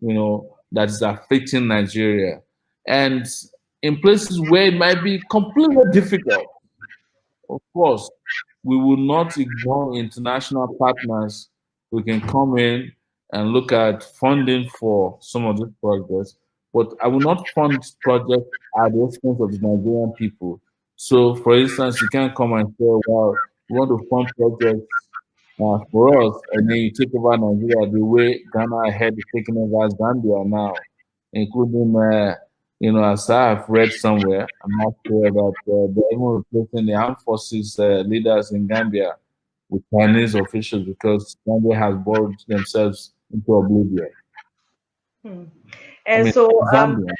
that is affecting Nigeria. And in places where it might be completely difficult, of course, we will not ignore international partners who can come in and look at funding for some of these projects. But I will not fund projects at the expense of the Nigerian people. So, for instance, you can't come and say, well, we want to fund projects for us, and then you take over Nigeria the way Ghana had taken over Zambia now, including, as I've read somewhere, I'm not sure that they're even replacing the armed forces leaders in Gambia with Chinese officials because Gambia has bored themselves into oblivion. Hmm. I And mean, so, Zambia.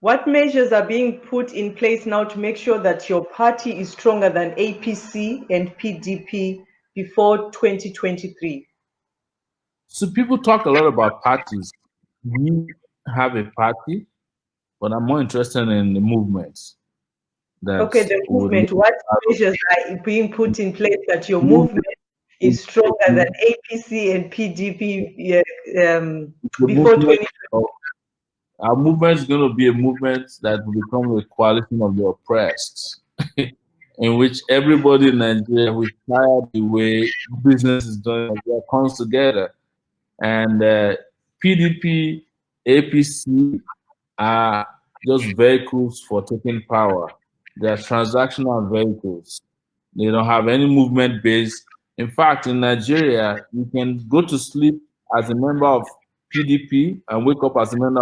What measures are being put in place now to make sure that your party is stronger than APC and PDP before 2023? So people talk a lot about parties. We have a party, but I'm more interested in the movements that Okay, the would movement. What measures are being put in place that your movement is stronger than the APC and PDP before movement 2023? of our movement is going to be a movement that will become a coalition of the oppressed, in which everybody in Nigeria who is tired the way business is done in Nigeria comes together. And PDP, APC are just vehicles for taking power. They are transactional vehicles. They don't have any movement base. In fact, in Nigeria, you can go to sleep as a member of PDP and wake up as a member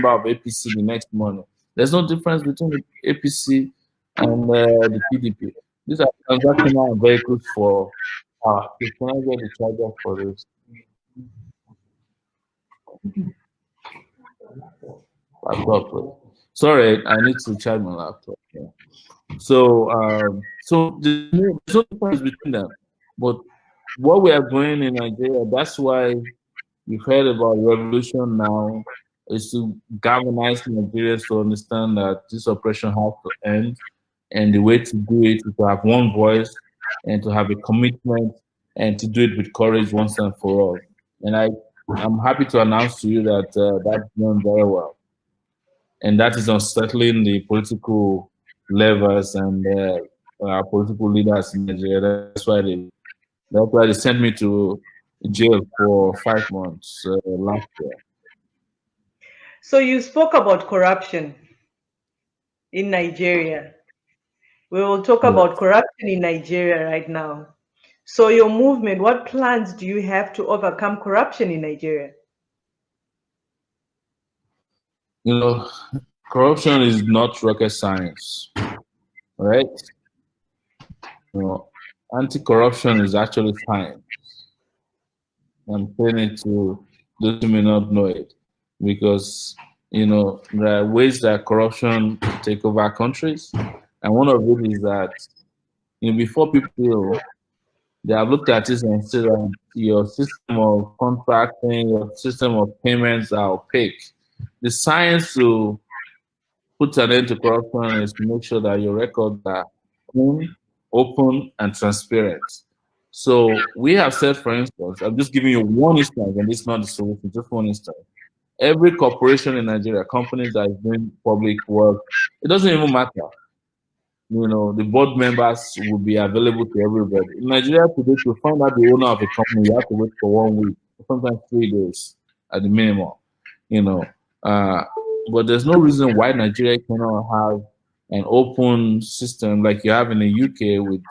of APC the next morning. There's no difference between the APC and the PDP. These are transactional vehicles for power. Can I get the charger for this laptop, please? Sorry, I need to charge my laptop. Yeah. So there's no difference between them. But what we are doing in Nigeria, that's why you've heard about revolution now, is to galvanize Nigerians to understand that this oppression has to end. And the way to do it is to have one voice and to have a commitment and to do it with courage once and for all. And I'm happy to announce to you that that's going very well. And that is unsettling the political levers and political leaders in Nigeria. That's why they sent me to jail for 5 months last year. So you spoke about corruption in Nigeria. We will talk Yeah. about corruption in Nigeria right now. So your movement, what plans do you have to overcome corruption in Nigeria? You know, corruption is not rocket science, right? You know, anti-corruption is actually science. I'm saying it to those who may not know it, because there are ways that corruption take over countries, and one of it is that before people they have looked at this and said that your system of contracting, your system of payments are opaque. The science to put an end to corruption is to make sure that your records are clean, open, and transparent. So we have said, for instance, I'm just giving you one instance, and this is not the solution, just one instance. Every corporation in Nigeria, companies that is doing public work, it doesn't even matter. The board members will be available to everybody. In Nigeria today, to find out the owner of a company, you have to wait for 1 week, sometimes 3 days at the minimum. You know, uh, but there's no reason why Nigeria cannot have an open system like you have in the UK with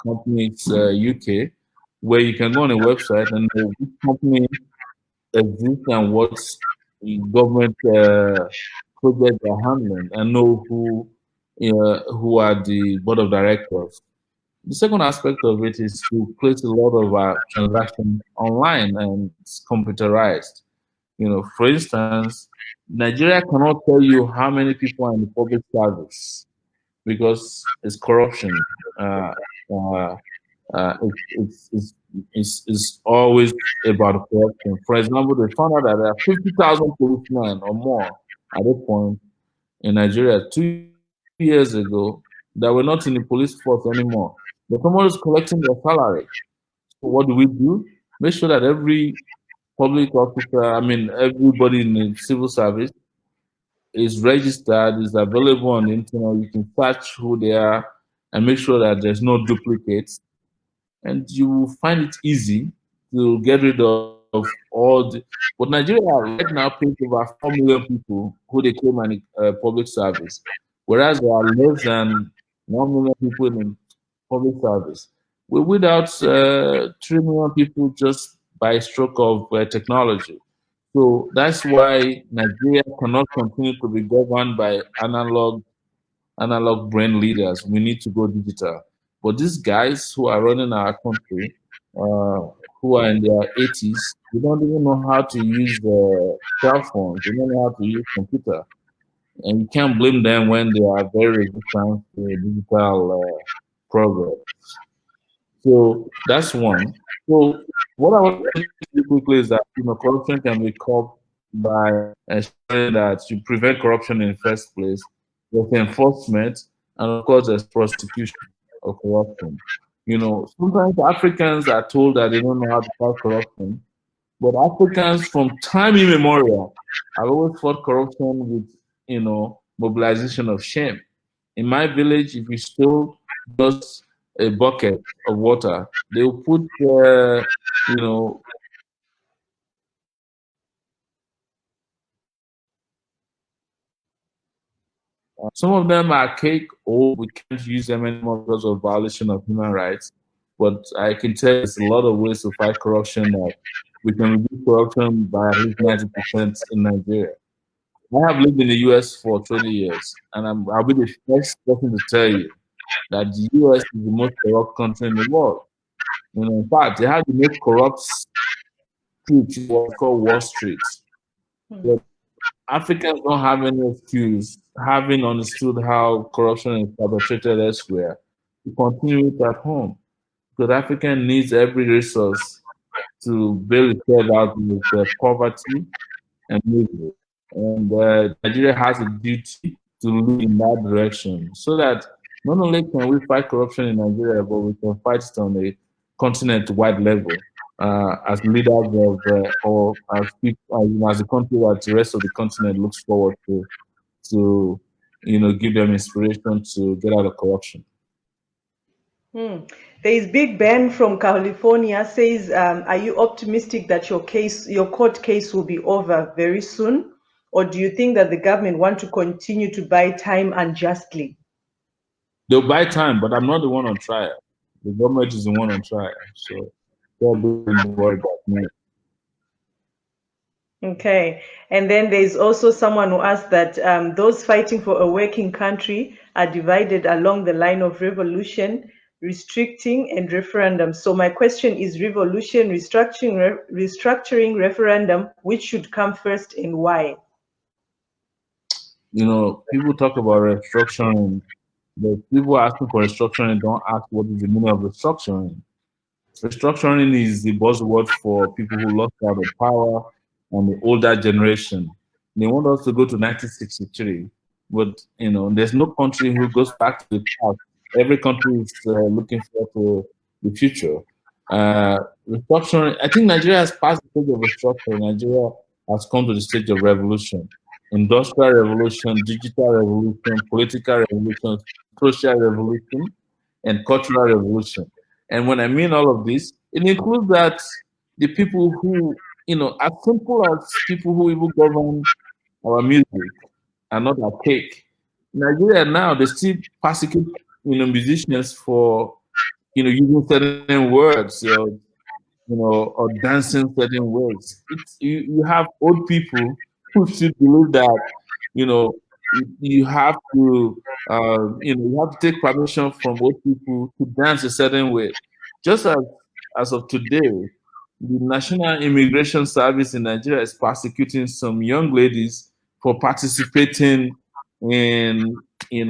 companies UK, where you can go on a website and know which company exists and what the government project they're handling, and know who are the board of directors. The second aspect of it is to place a lot of our transactions online and it's computerized. For instance, Nigeria cannot tell you how many people are in the public service because it's corruption. Uh, uh, it's always about corruption. For example, they found out that there are 50,000 policemen or more at this point in Nigeria 2 years ago that were not in the police force anymore. But someone is collecting their salary. So what do? Make sure that every public officer, everybody in the civil service is registered, is available on the internet. You can search who they are and make sure that there's no duplicates. And you will find it easy to get rid of all the. But Nigeria right now pays over 4 million people who they claim in public service, whereas there are less than 1 million people in public service. We're without 3 million people just by stroke of technology. So that's why Nigeria cannot continue to be governed by analog brain leaders. We need to go digital. But these guys who are running our country, uh, who are in their 80s, they don't even know how to use cell phones. They don't know how to use computer. and you can't blame them when they are very resistant to digital progress. So that's one. So what I want to say quickly is that corruption can be curbed by ensuring that you prevent corruption in the first place. There's enforcement, and of course, there's prosecution of corruption. Sometimes Africans are told that they don't know how to fight corruption, but Africans from time immemorial have always fought corruption with, mobilization of shame. In my village, if you stole just a bucket of water, they will put, you know, some of them are cake old. We can't use them anymore because of violation of human rights. But I can tell you there's a lot of ways to fight corruption that we can reduce corruption by at least 90% in Nigeria. I have lived in the US for 20 years, and I'll be the first person to tell you that the US is the most corrupt country in the world. In fact, they have the most corrupt street, what's called Wall Street. But Africans don't have any excuse, having understood how corruption is perpetrated elsewhere, to continue it at home. Because African needs every resource to bail itself out with poverty and misery. And Nigeria has a duty to lead in that direction so that not only can we fight corruption in Nigeria, but we can fight it on a continent-wide level as leaders of, or as people, as a country that the rest of the continent looks forward to give them inspiration to get out of corruption. There is Big Ben from California says, are you optimistic that your court case will be over very soon? Or do you think that the government want to continue to buy time unjustly? They'll buy time, but I'm not the one on trial. The government is the one on trial. So don't worry about me. Okay. And then there's also someone who asked that those fighting for a working country are divided along the line of revolution, restricting, and referendum. So my question is revolution, restructuring, referendum, which should come first and why? People talk about restructuring, but people asking for restructuring don't ask what is the meaning of restructuring. Restructuring is the buzzword for people who lost out of power and the older generation. They want us to go to 1963, but there's no country who goes back to the past. Every country is looking forward to the future. Restructuring. I think Nigeria has passed the stage of restructuring. Nigeria has come to the stage of revolution, industrial revolution, digital revolution, political revolution, social revolution, and cultural revolution. And when I mean all of this, it includes that the people who, as simple as people who even govern our music are not our cake. In Nigeria now, they still persecute, musicians for, using certain words, or dancing certain ways. You have old people who still believe that, you have to, you have to take permission from old people to dance a certain way. Just as of today, the National Immigration Service in Nigeria is persecuting some young ladies for participating in, a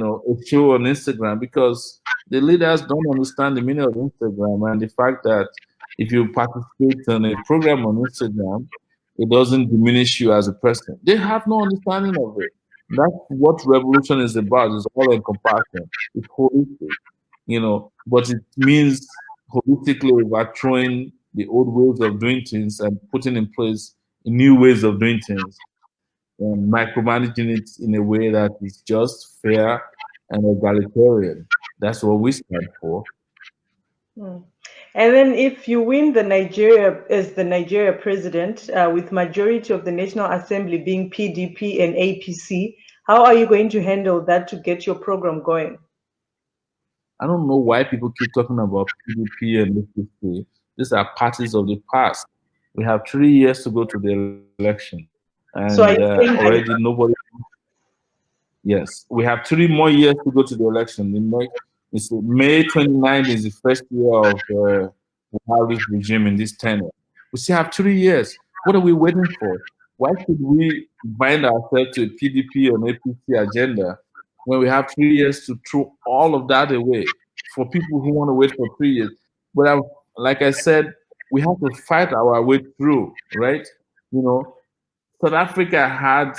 show on Instagram because the leaders don't understand the meaning of Instagram and the fact that if you participate in a program on Instagram, it doesn't diminish you as a person. They have no understanding of it. That's what revolution is about. It's all encompassing. It's holistic, but it means holistically overthrowing the old ways of doing things and putting in place new ways of doing things and micromanaging it in a way that is just, fair, and egalitarian. That's what we stand for. And then if you win the Nigeria president, with majority of the National Assembly being PDP and APC, how are you going to handle that to get your program going? I don't know why people keep talking about PDP and APC. These are parties of the past. We have 3 years to go to the election, So are and you saying that already nobody. Yes, we have 3 more years to go to the election. It's May 29th is the first year of Buhari's regime in this tenure. We still have 3 years. What are we waiting for? Why should we bind ourselves to a PDP or an APC agenda when we have 3 years to throw all of that away for people who want to wait for 3 years? But like I said, we have to fight our way through, right? You know, South Africa had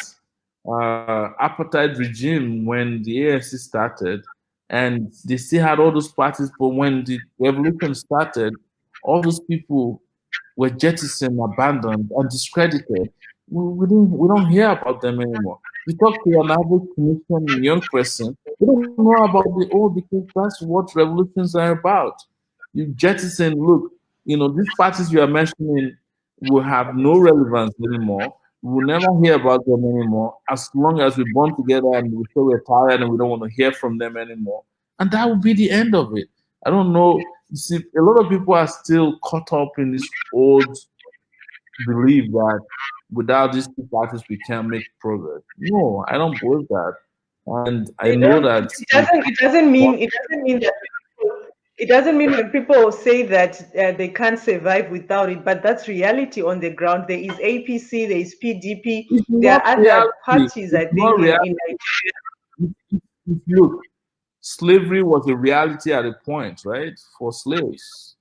apartheid regime when the ANC started, and they still had all those parties. But when the revolution started, all those people were jettisoned, abandoned, and discredited. We don't hear about them anymore. You talk to an average Tunisian young person, they don't know about the old because that's what revolutions are about. You jettison, look, these parties you are mentioning will have no relevance anymore. We will never hear about them anymore as long as we bond together and we say we're tired and we don't want to hear from them anymore. And that will be the end of it. I don't know. You see, a lot of people are still caught up in this old belief that without these two parties we can't make progress. No, I don't believe that. And I It, know don't- that it doesn't mean when people say that they can't survive without it, but that's reality on the ground. There is APC, there is PDP, it's there not are other reality. parties, It's I not think, reality. in Nigeria. Look, slavery was a reality at a point, right? For slaves.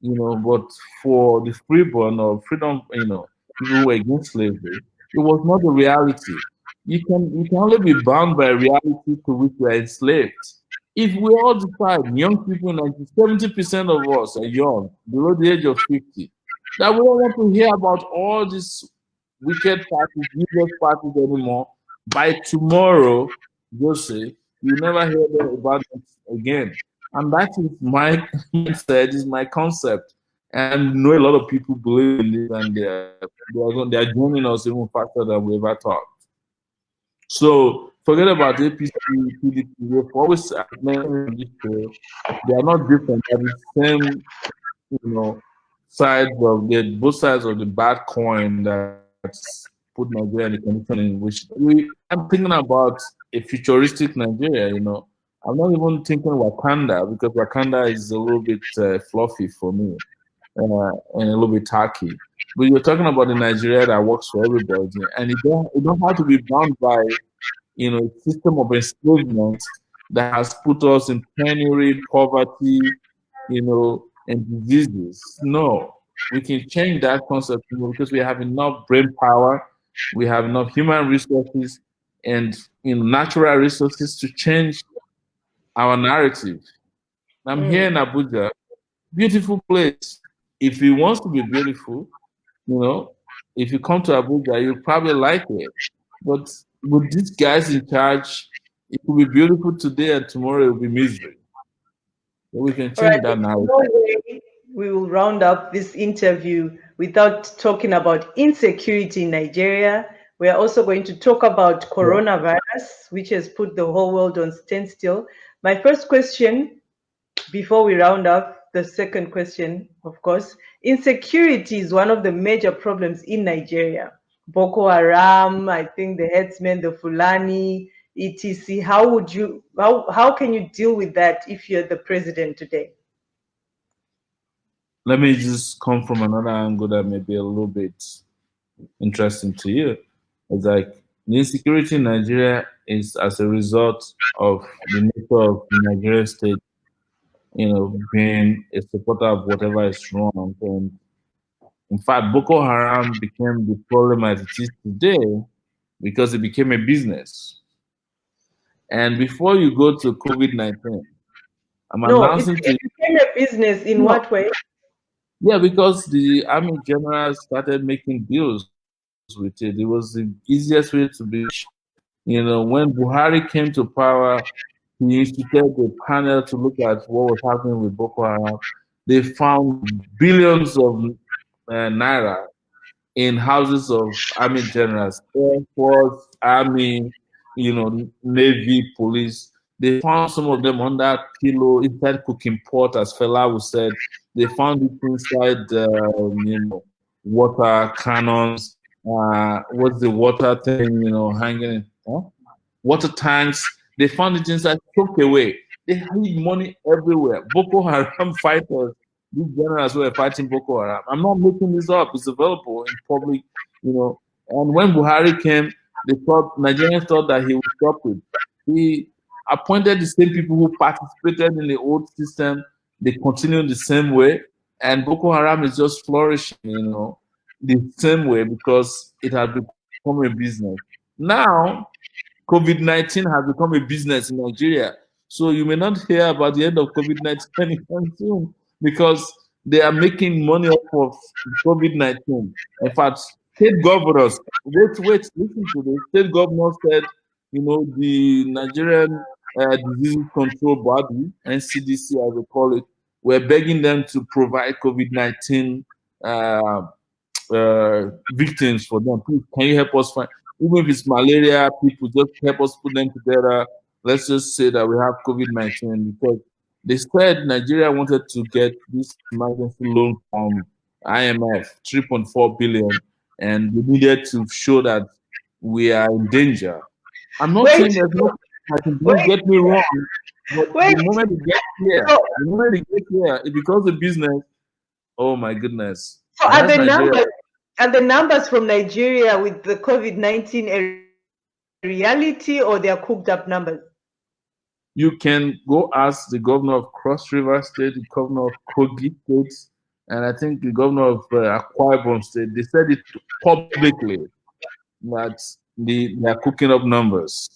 But for the freeborn or freedom, people who were against slavery, it was not the reality. You can only be bound by reality to which you are enslaved. If we all decide, young people, 70% of us are young, below the age of 50, that we don't want to hear about all these wicked parties, useless parties anymore, by tomorrow, Jose, you'll never hear about it again. And that is my mindset, is my concept. And I know a lot of people believe in this and they are joining us even faster than we ever thought. So forget about APC, PDP. We've always mentioned in this show, they are not different. They're the same, sides of both sides of the bad coin that's put Nigeria in the condition in which I'm thinking about a futuristic Nigeria. I'm not even thinking Wakanda because Wakanda is a little bit fluffy for me and a little bit tacky. But you're talking about the Nigeria that works for everybody, and it don't have to be bound by a system of enslavement that has put us in penury, poverty, and diseases. No, we can change that concept because we have enough brain power, we have enough human resources, and natural resources to change our narrative. I'm here in Abuja, beautiful place. If it wants to be beautiful, you know, if you come to Abuja, you probably like it. But with these guys in charge, it will be beautiful today and tomorrow it will be misery. So we can All right, change that there's narrative. no way we will round up this interview without talking about insecurity in Nigeria. We are also going to talk about Yeah. coronavirus, which has put the whole world on standstill. My first question, before we round up, the second question, of course, insecurity is one of the major problems in Nigeria. Boko Haram, I think the headsmen, the Fulani, etc. How can you deal with that if you're the president today? Let me just come from another angle that may be a little bit interesting to you. It's like the insecurity in Nigeria is as a result of the nature of the Nigerian state, being a supporter of whatever is wrong. And in fact, Boko Haram became the problem as it is today because it became a business. And before you go to COVID-19, I'm No, it, announcing to it became a business in you, what way? yeah, because the army generals started making deals with it. It was the easiest way to be rich. When Buhari came to power, he instituted a panel to look at what was happening with Boko Haram. They found billions of naira in houses of army generals, Air Force, Army, Navy, police. They found some of them under pillow, inside cooking pot, as Fela said. They found it inside, water cannons. What's the water thing, hanging? Huh? Water tanks. They found it inside, took away. They hid money everywhere. Boko Haram fighters, these generals were fighting Boko Haram. I'm not making this up. It's available in public, you know, And when Buhari came, Nigerians thought that he would stop it. He appointed the same people who participated in the old system. They continue the same way, and Boko Haram is just flourishing, the same way because it has become a business. Now, COVID-19 has become a business in Nigeria. So you may not hear about the end of COVID-19 anytime soon because they are making money off of COVID-19. In fact, state governors, listen to this. State governors said, the Nigerian Disease Control Body, NCDC as we call it, were begging them to provide COVID-19 victims for them. Please, can you help us find, even if it's malaria, people just help us put them together. Let's just say that we have COVID-19 because they said Nigeria wanted to get this emergency loan from IMF, 3.4 billion, and we needed to show that we are in danger. I'm not Wait, saying there's no COVID-19, don't wait, get me wrong, but wait. So, the moment it gets here, it becomes a business. Oh my goodness. so And are that's the Nigeria. numbers from Nigeria with the COVID-19 a reality, or they are cooked up numbers? You can go ask the governor of Cross River State, the governor of Kogi State, and I think the governor of Akwa Ibom State. They said it publicly that they are cooking up numbers.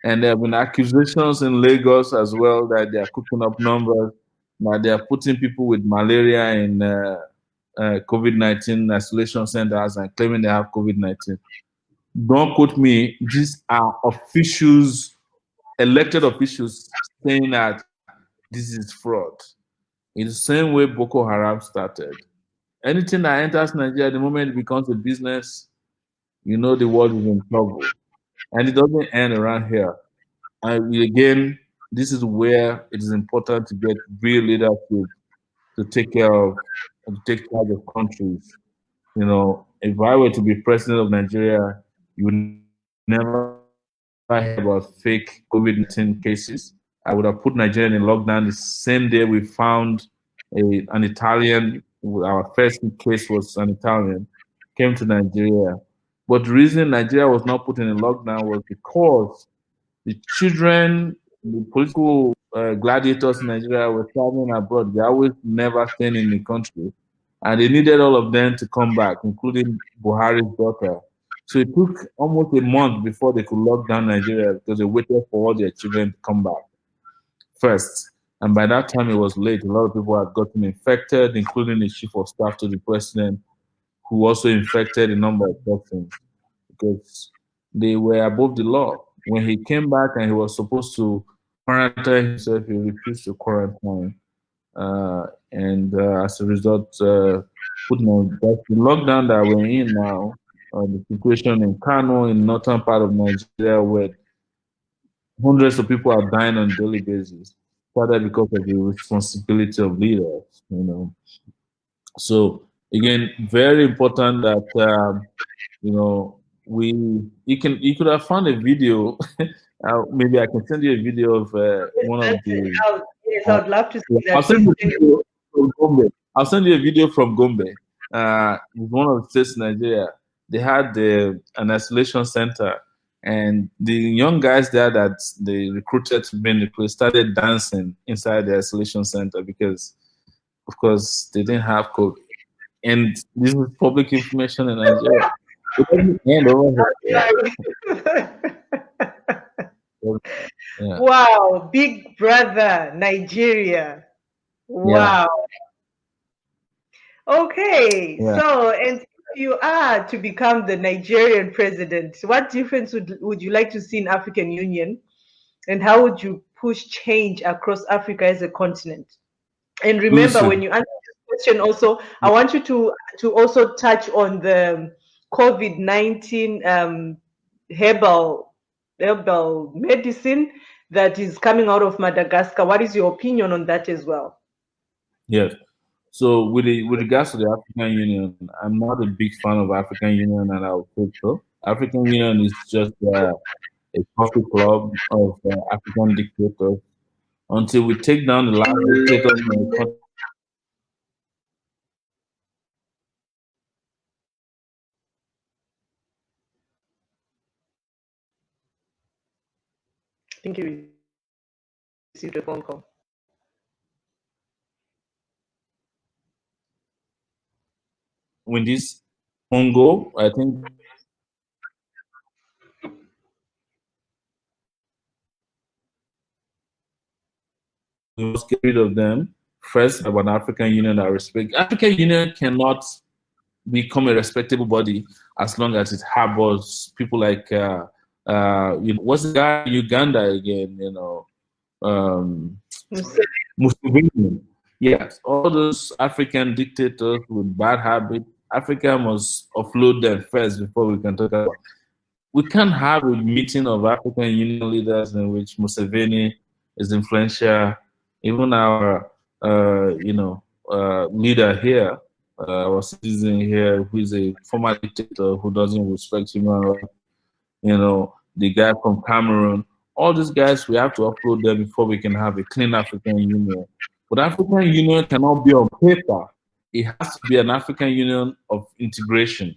And there have been accusations in Lagos as well that they are cooking up numbers, that they are putting people with malaria in COVID-19 isolation centers and claiming they have COVID-19. Don't quote me. These are officials, elected officials, saying that this is fraud. In the same way Boko Haram started. Anything that enters Nigeria, the moment it becomes a business, the world is in trouble. And it doesn't end around here. And again, this is where it is important to get real leadership to take care of and to take charge of countries. If I were to be president of Nigeria, you would never hear about fake COVID-19 cases. I would have put Nigeria in lockdown the same day we found an Italian. Our first case was an Italian, came to Nigeria. But the reason Nigeria was not put in a lockdown was because the children, the political gladiators in Nigeria were traveling abroad. They always never staying in the country. And they needed all of them to come back, including Buhari's daughter. So it took almost a month before they could lock down Nigeria because they waited for all their children to come back first. And by that time, it was late. A lot of people had gotten infected, including the chief of staff to the president, who also infected a number of persons because they were above the law. When he came back and he was supposed to quarantine himself, he refused to quarantine. And as a result, putting on that's the lockdown that we're in now, the situation in Kano, in northern part of Nigeria, where hundreds of people are dying on a daily basis, started because of the responsibility of leaders. So again, very important that you could have found a video. Maybe I can send you a video of one of the. Yes, I would love to see that. I'll send you a video from Gombe. I'll send you a video from Gombe. It's one of the states in Nigeria. They had an isolation center, and the young guys there that they recruited to be in the place started dancing inside the isolation center because, of course, they didn't have COVID. And this is public information in Nigeria. It doesn't end over here. Yeah. Wow, big brother, Nigeria. Wow. Okay, Yeah. so and if you are to become the Nigerian president, what difference would you like to see in African Union, and how would you push change across Africa as a continent? And remember, when Listen, you answer this question, also, I want you to also touch on the COVID-19 herbal medicine that is coming out of Madagascar. What is your opinion on that as well? yes. So with regards to the African Union, I'm not a big fan of African Union, and I'll say so. African Union is just a coffee club of African dictators. Until we take down the last dictator in the country, we will not have a African Union. African Union is just a coffee club of African dictators. Until we take down the last dictator in the country, we will not have a African Union. African Union is just a coffee club of African dictators. Until we take down the last dictator in the country, we will not have a African Union. I think he received a phone call. When this Congo, I think we must get rid of them first. About an African Union that respect African Union cannot become a respectable body as long as it harbors people like what's the guy in Uganda again? Um, Museveni. Yes, all those African dictators with bad habits. Africa must offload them first before we can talk about. We can't have a meeting of African Union leaders in which Museveni is influential. Even our, leader here, our citizen here, who is a former dictator who doesn't respect human rights. The guy from Cameroon. All these guys, we have to upload them before we can have a clean African Union. But African Union cannot be on paper. It has to be an African Union of integration.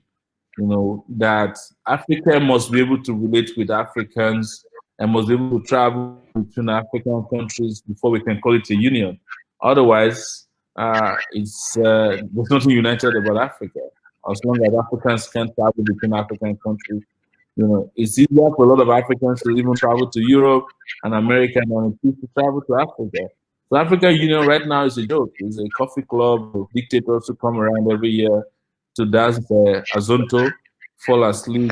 That Africa must be able to relate with Africans and must be able to travel between African countries before we can call it a union. Otherwise, there's nothing united about Africa. As long as Africans can't travel between African countries, it's easier for a lot of Africans to even travel to Europe and America than it is to travel to Africa. So African Union right now is a joke. It's a coffee club of dictators who come around every year to dance Azonto, fall asleep,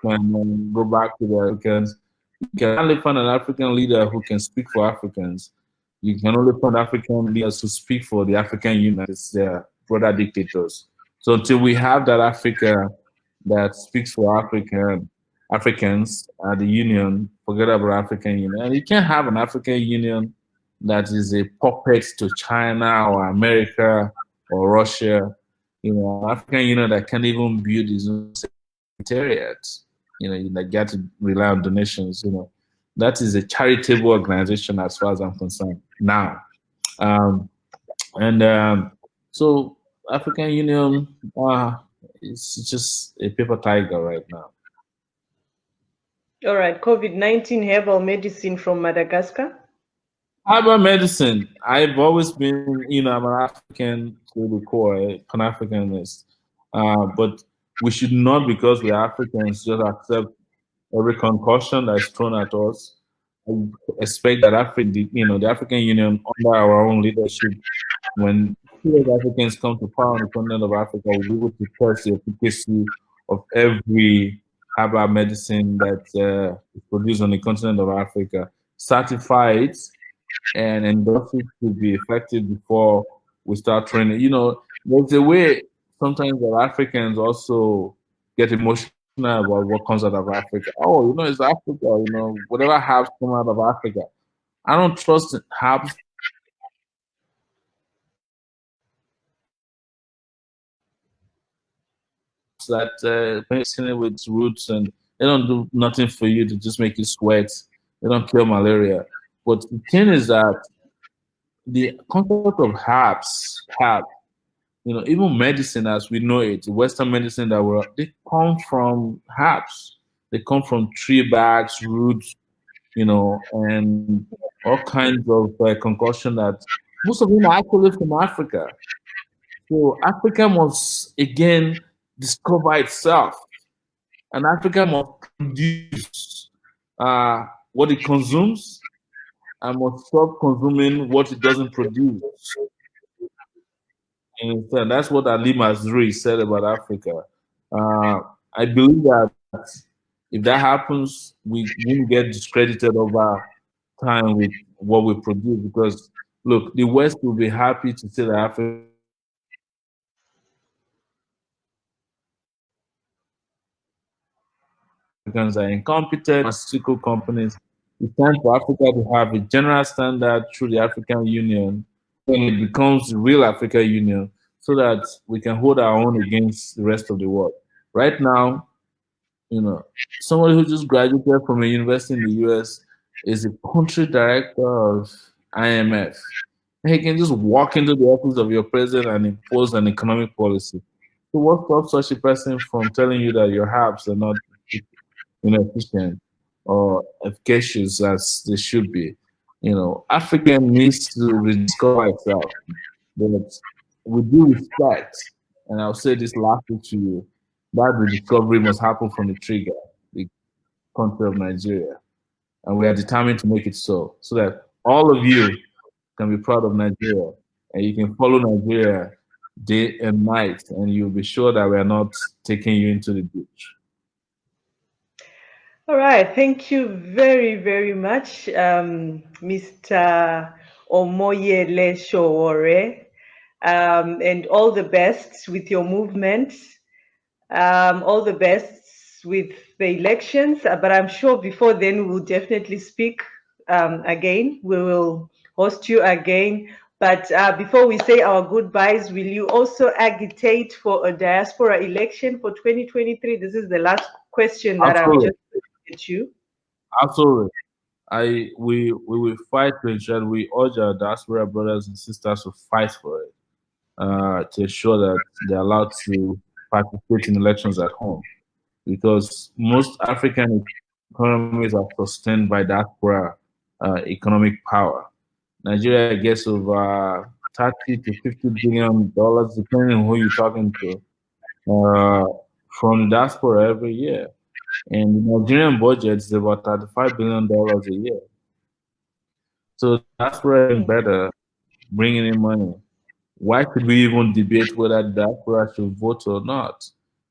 and go back to the Africans. You can only find an African leader who can speak for Africans. You can only find African leaders who speak for the African Union. It's their brother dictators. So until we have that Africa that speaks for Africans at the Union, forget about African Union. And you can't have an African Union that is a puppet to China or America or Russia. African Union that can't even build its own secretariat. You got to rely on donations. That is a charitable organization as far as I'm concerned now. Um, and so African Union, it's just a paper tiger right now. All right, COVID-19 herbal medicine from Madagascar. Herbal medicine. I've always been, I'm an African to the core, Pan-Africanist. But we should not, because we're Africans, just accept every concussion that's thrown at us. I expect that the African Union, under our own leadership, when Africans come to power on the continent of Africa, we'll be able to test the efficacy of every herbal medicine that is produced on the continent of Africa, certify it, and endorse it to be effective before we start training. There's a way sometimes that Africans also get emotional about what comes out of Africa. Oh, it's Africa, whatever herbs come out of Africa. I don't trust herbs that mixing with roots, and they don't do nothing for you to just make you sweat. They don't kill malaria. But the thing is that the concept of herbs, even medicine as we know it, Western medicine they come from herbs. They come from tree barks, roots, and all kinds of concoction that most of them are actually from Africa. So Africa must again discover itself, and Africa must produce what it consumes and must stop consuming what it doesn't produce. And that's what Ali Mazrui said about Africa. I believe that if that happens, we won't get discredited over time with what we produce, because look, the West will be happy to say that Africans are incompetent, pharmaceutical companies. It's time for Africa to have a general standard through the African Union when it becomes the real African Union, so that we can hold our own against the rest of the world. Right now, somebody who just graduated from a university in the US is the country director of IMF. And he can just walk into the office of your president and impose an economic policy. So what stops such a person from telling you that your herbs are not efficient or efficacious as they should be? Africa needs to rediscover itself. But with due respect, and I'll say this lastly to you, that rediscovery must happen from the trigger, the country of Nigeria. And we are determined to make it so that all of you can be proud of Nigeria and you can follow Nigeria day and night, and you'll be sure that we are not taking you into the ditch. All right, thank you very, very much, Mr. Omoyele Sowore, and all the best with your movement. All the best with the elections, but I'm sure before then we'll definitely speak again. We will host you again. But before we say our goodbyes, will you also agitate for a diaspora election for 2023? This is the last question that I've Absolutely, just put at you. absolutely. We will fight to ensure that we urge our diaspora brothers and sisters to fight for it, to ensure that they're allowed to participate in elections at home, because most African economies are sustained by diaspora economic power. Nigeria gets over 30 to 50 billion dollars, depending on who you're talking to, uh, from diaspora every year. And the Nigerian budget is about $35 billion a year. So diaspora is better bringing in money. Why could we even debate whether the diaspora should vote or not?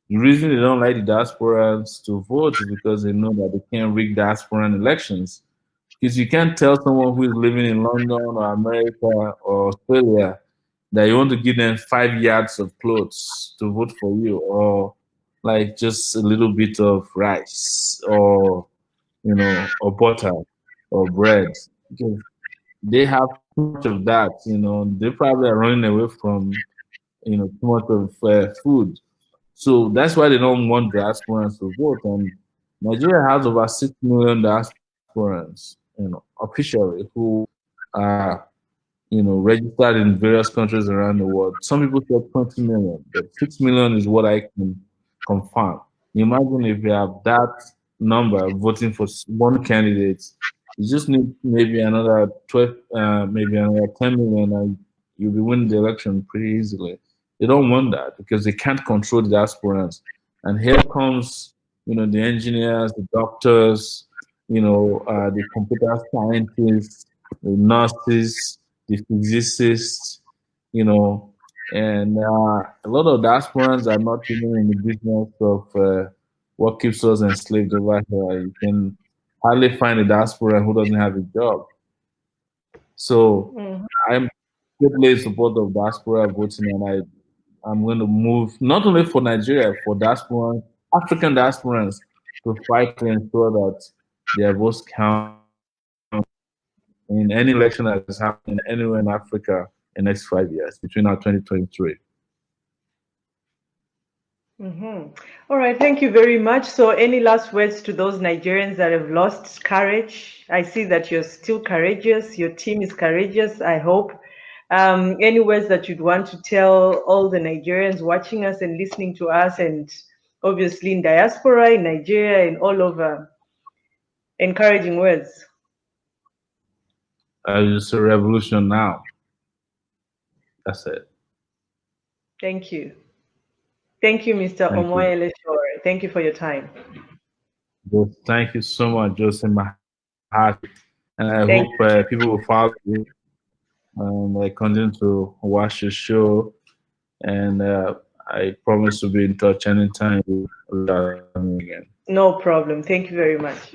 The reason they don't like the diasporans to vote is because they know that they can't rig diasporan elections. Because you can't tell someone who is living in London or America or Australia that you want to give them 5 yards of clothes to vote for you, or like just a little bit of rice, or butter or bread. Because they have too much of that. They probably are running away from too much of food. So that's why they don't want diasporans to vote. And Nigeria has over 6 million diasporans, officially, who are, registered in various countries around the world. Some people say 20 million, but 6 million is what I can confirm. Imagine if you have that number voting for one candidate, you just need maybe another 12, maybe another 10 million, and you'll be winning the election pretty easily. They don't want that because they can't control the diasporans. And here comes, the engineers, the doctors, the computer scientists, the nurses, the physicists, and a lot of diasporans are not even in the business of what keeps us enslaved over here. You can hardly find a diaspora who doesn't have a job. So Mhm. I'm totally in support of diaspora voting, and I'm going to move not only for Nigeria, for diaspora, African diasporans to fight to ensure that their votes count in any election that is happening anywhere in Africa in the next 5 years between our 2023. All right, thank you very much. So, any last words to those Nigerians that have lost courage? I see that you're still courageous. Your team is courageous, I hope. Any words that you'd want to tell all the Nigerians watching us and listening to us, and obviously in diaspora, in Nigeria, and all over? Encouraging words. It's a revolution now. That's it. Thank you. Thank you, Mr. Thank you. Omoyele Shore. Thank you for your time. Thank you so much, JOSEY Mahachie. And I Thank hope people will follow you and continue to watch the show. And I promise to be in touch anytime you reach out to me again. No problem. Thank you very much.